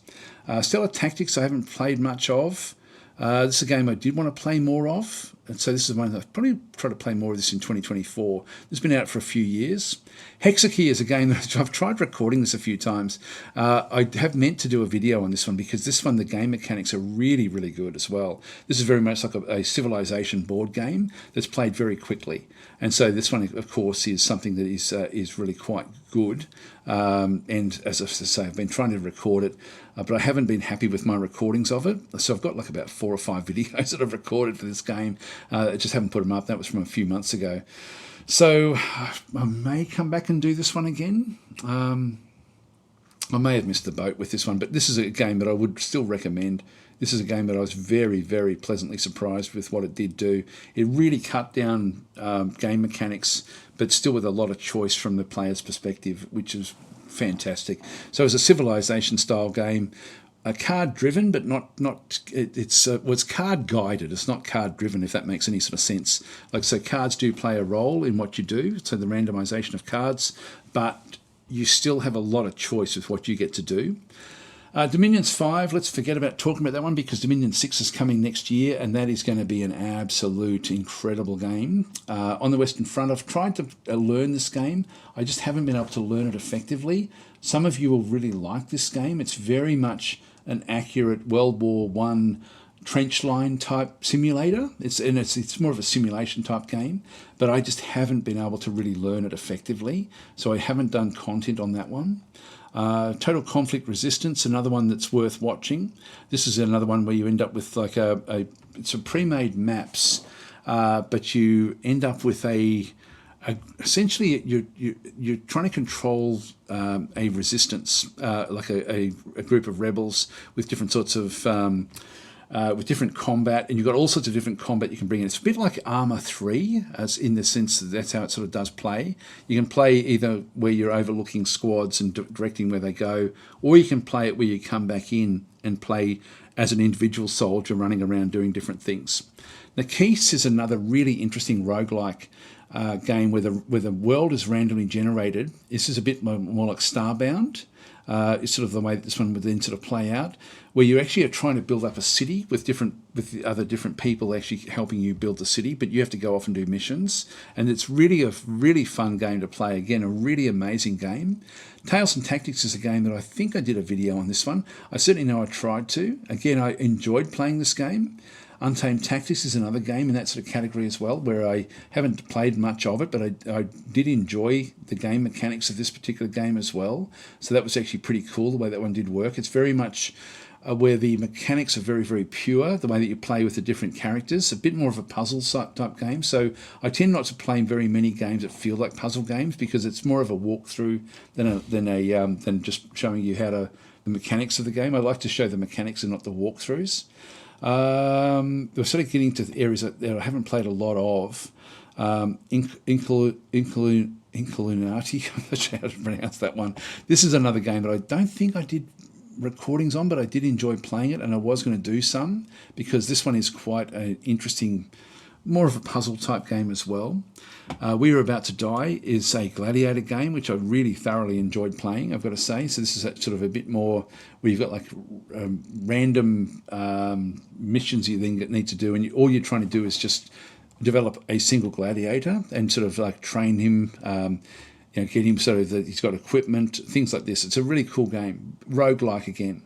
Stellar Tactics I haven't played much of. This is a game I did want to play more of. so this is one I'll probably try to play more of this in 2024. It's been out for a few years. Hexakey is a game that I've tried recording this a few times. I have meant to do a video on this one because this one, the game mechanics are really, really good as well. This is very much like a civilization board game that's played very quickly. And so this one, of course, is something that is really quite good. And as I say, I've been trying to record it, but I haven't been happy with my recordings of it. So I've got like about 4 or 5 videos that I've recorded for this game. I just haven't put them up. That was from a few months ago. So I may come back and do this one again. I may have missed the boat with this one, but this is a game that I would still recommend. This is a game that I was very, very pleasantly surprised with what it did do. It really cut down game mechanics, but still with a lot of choice from the player's perspective, which is fantastic. So it's a civilization-style game, card-driven, but it's card-guided. It's not card-driven, if that makes any sort of sense. Like, so cards do play a role in what you do, so the randomization of cards, but you still have a lot of choice with what you get to do. Dominions 5, let's forget about talking about that one because Dominion 6 is coming next year and that is going to be an absolute incredible game. On the Western Front, I've tried to learn this game. I just haven't been able to learn it effectively. Some of you will really like this game. It's very much an accurate World War One trench line type simulator. It's more of a simulation type game, but I just haven't been able to really learn it effectively. So I haven't done content on that one. Total Conflict Resistance, another one that's worth watching. This is another one where you end up with like it's a pre-made maps, but you end up with essentially you're trying to control a resistance, like a group of rebels with different sorts of with different combat, and you've got all sorts of different combat you can bring in. It's a bit like Armour 3, as in the sense that that's how it sort of does play. You can play either where you're overlooking squads and directing where they go, or you can play it where you come back in and play as an individual soldier running around doing different things. Now, Keys is another really interesting roguelike game where the world is randomly generated. This is a bit more like Starbound. It's sort of the way that this one would then sort of play out, where you actually are trying to build up a city with the other different people actually helping you build the city, but you have to go off and do missions. And it's really a really fun game to play. Again, a really amazing game. Tales and Tactics is a game that I think I did a video on this one. I certainly know I tried to. Again, I enjoyed playing this game. Untamed Tactics is another game in that sort of category as well, where I haven't played much of it, but I did enjoy the game mechanics of this particular game as well. So that was actually pretty cool, the way that one did work. It's very much where the mechanics are very, very pure, the way that you play with the different characters, a bit more of a puzzle type game. So I tend not to play very many games that feel like puzzle games because it's more of a walkthrough than just showing you the mechanics of the game. I like to show the mechanics and not the walkthroughs. We're sort of getting to areas that I haven't played a lot of. Incaluminati, I'm not sure how to pronounce that one. This is another game that I don't think I did recordings on, but I did enjoy playing it, and I was going to do some because this one is quite an interesting, more of a puzzle type game as well. We Are About to Die is a gladiator game, which I really thoroughly enjoyed playing, I've got to say. So this is sort of a bit more where you've got like random missions you then need to do, and all you're trying to do is just develop a single gladiator and sort of like train him, get him so that he's got equipment, things like this. It's a really cool game. Roguelike again.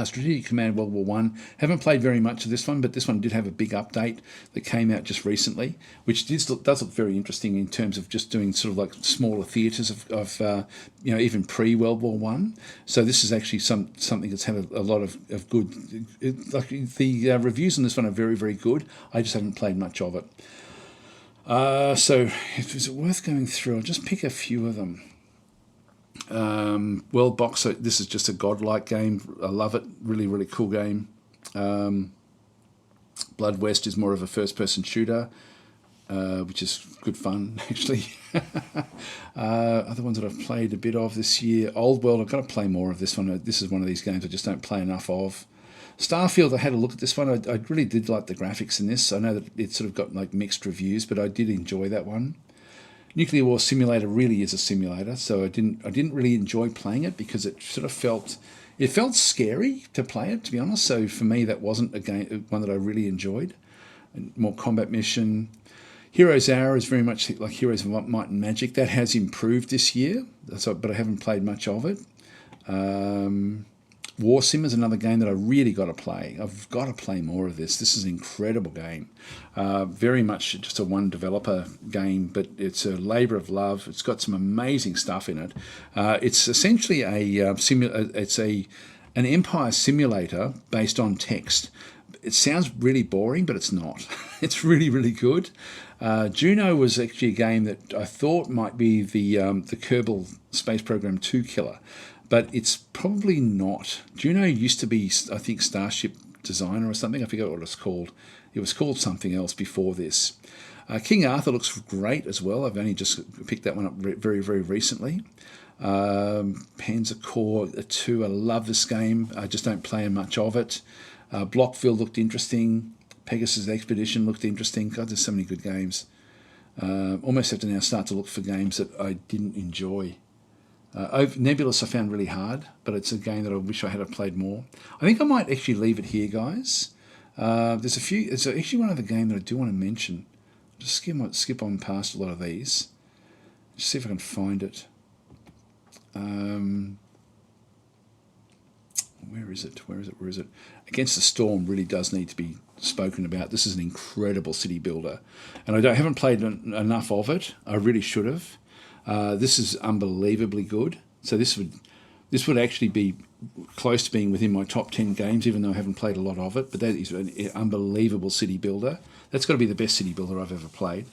Strategic Command World War One. Haven't played very much of this one, but this one did have a big update that came out just recently, which does look very interesting in terms of just doing sort of like smaller theatres of even pre-World War One. So this is actually something that's had a lot of good. The reviews on this one are very, very good. I just haven't played much of it. So is it worth going through? I'll just pick a few of them. World Boxer, this is just a godlike game. I love it. Really, really cool game. Blood West is more of a first-person shooter, which is good fun, actually. Other ones that I've played a bit of this year. Old World, I've got to play more of this one. This is one of these games I just don't play enough of. Starfield, I had a look at this one. I really did like the graphics in this. I know that it sort of got like mixed reviews, but I did enjoy that one. Nuclear War Simulator really is a simulator, so I didn't really enjoy playing it because it sort of felt scary to play it, to be honest. So for me, that wasn't a game one that I really enjoyed. more combat mission. Heroes Hour is very much like Heroes of Might and Magic. That has improved this year, but I haven't played much of it. War Sim is another game that I really got to play. I've got to play more of this. This is an incredible game. Very much just a one developer game, but it's a labour of love. It's got some amazing stuff in it. It's essentially an empire simulator based on text. It sounds really boring, but it's not. It's really, really good. Juno was actually a game that I thought might be the Kerbal Space Program 2 killer, but it's probably not. Juno used to be, I think, Starship Designer or something. I forget what it's called. It was called something else before this. King Arthur looks great as well. I've only just picked that one up very, very recently. Panzer Corps 2, I love this game. I just don't play much of it. Blockville looked interesting. Pegasus Expedition looked interesting. God, there's so many good games. Almost have to now start to look for games that I didn't enjoy. Nebulous I found really hard, but it's a game that I wish I had played more. I think I might actually leave it here, guys. There's actually one other game that I do want to mention. Just skip on past a lot of these. Just see if I can find it. Where is it? Against the Storm really does need to be spoken about. This is an incredible city builder, and I haven't played enough of it. I really should have. This is unbelievably good. So this would actually be close to being within my top 10 games, even though I haven't played a lot of it. But that is an unbelievable city builder. That's got to be the best city builder I've ever played,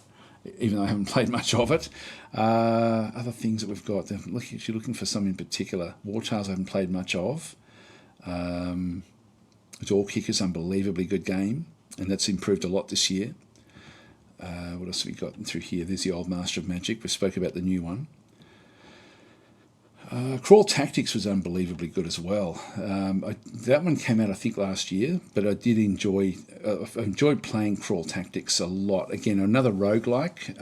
even though I haven't played much of it. Other things that we've got. If you're looking for some in particular, War Tales I haven't played much of. Door Kicker's unbelievably good game, and that's improved a lot this year. What else have we got through here? There's the Old Master of Magic. We spoke about the new one. Crawl Tactics was unbelievably good as well. That one came out, I think, last year, but I did enjoy. I enjoyed playing Crawl Tactics a lot. Again, another roguelike,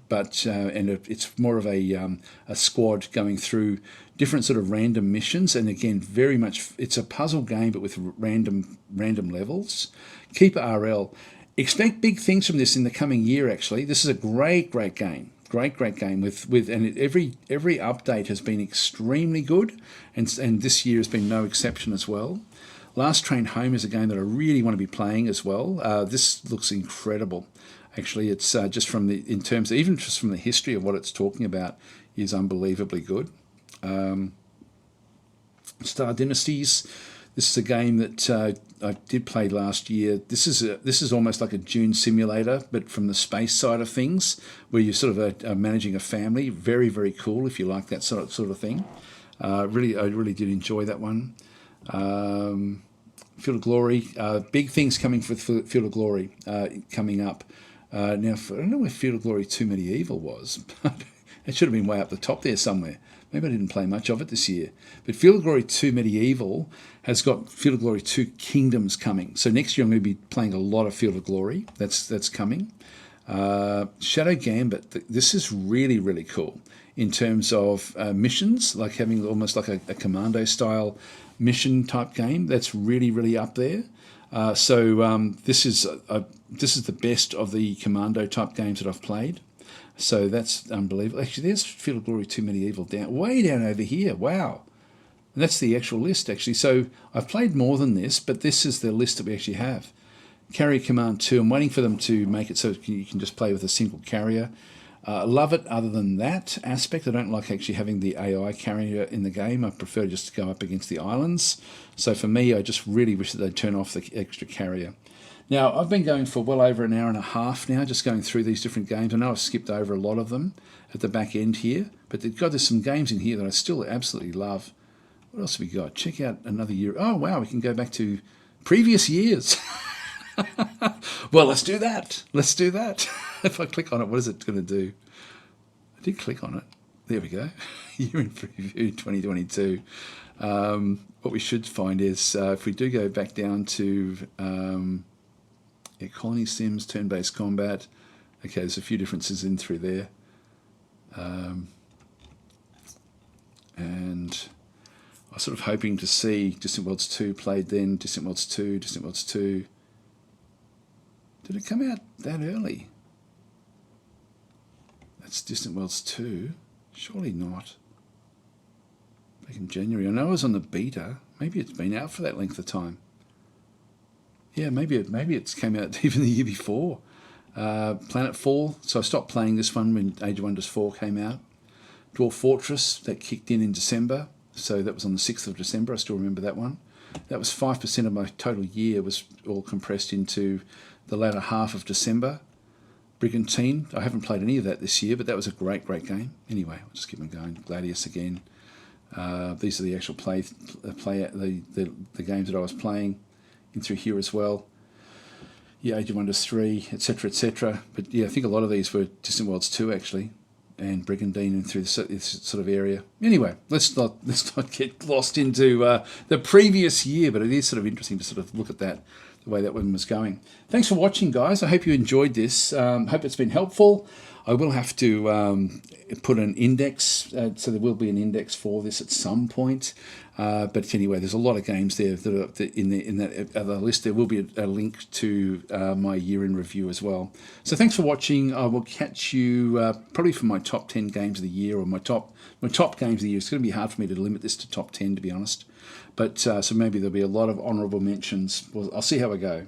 but it's more of a squad going through different sort of random missions, and again, very much it's a puzzle game, but with random levels. Keeper RL. Expect big things from this in the coming year. Actually, this is a great game. Great game and every update has been extremely good, and this year has been no exception as well. Last Train Home is a game that I really want to be playing as well. This looks incredible. Actually, it's just from even just from the history of what it's talking about is unbelievably good. Star Dynasties. This is a game that I did play last year. This is almost like a Dune simulator, but from the space side of things, where you're sort of managing a family. Very, very cool if you like that sort of thing. I really did enjoy that one. Field of Glory. Big things coming for Field of Glory coming up. Now, I don't know where Field of Glory 2 Medieval was. It should have been way up the top there somewhere. Maybe I didn't play much of it this year. But Field of Glory 2 Medieval has got Field of Glory 2 Kingdoms coming. So next year I'm going to be playing a lot of Field of Glory. That's coming. Shadow Gambit. This is really, really cool in terms of missions, like having almost like a commando-style mission type game. That's really, really up there. This is the best of the commando type games that I've played. So that's unbelievable. Actually, there's Field of Glory 2 Medieval way down over here. Wow. And that's the actual list, actually. So I've played more than this, but this is the list that we actually have. Carrier Command 2. I'm waiting for them to make it so you can just play with a single carrier. Love it other than that aspect. I don't like actually having the AI carrier in the game. I prefer just to go up against the islands. So for me, I just really wish that they'd turn off the extra carrier. Now, I've been going for well over an hour and a half now, just going through these different games. I know I've skipped over a lot of them at the back end here, but there's some games in here that I still absolutely love. What else have we got? Check out another year. Oh, wow, we can go back to previous years. Well, let's do that. If I click on it, what is it going to do? I did click on it. There we go. Year in preview 2022. What we should find is if we do go back down to colony sims, turn-based combat. Okay, there's a few differences in through there. And I was sort of hoping to see Distant Worlds 2 played then, Distant Worlds 2. Did Did it come out that early? That's Distant Worlds 2. Surely not. Back in January. I know I was on the beta. Maybe it's been out for that length of time. Yeah, maybe it's came out even the year before. Planetfall. So I stopped playing this one when Age of Wonders 4 came out. Dwarf Fortress, that kicked in December. So that was on the 6th of December. I still remember that one. That was 5% of my total year was all compressed into the latter half of December. Brigantine. I haven't played any of that this year, but that was a great game. Anyway, I'll just keep on going. Gladius again. These are the actual the games that I was playing in through here as well. Yeah, Age of Wonders 3, etc., etc. But yeah, I think a lot of these were Distant Worlds 2 actually, and Brigandine and through this sort of area. Anyway, let's not get lost into the previous year, but it is sort of interesting to sort of look at that, the way that one was going. Thanks for watching, guys. I hope you enjoyed this. Hope it's been helpful. I will have to put an index, so there will be an index for this at some point. But anyway, there's a lot of games there that are in that other list. There will be a link to my year-in review as well. So thanks for watching. I will catch you probably for my top 10 games of the year, or my top games of the year. It's going to be hard for me to limit this to top 10, to be honest. But so maybe there'll be a lot of honourable mentions. Well, I'll see how I go.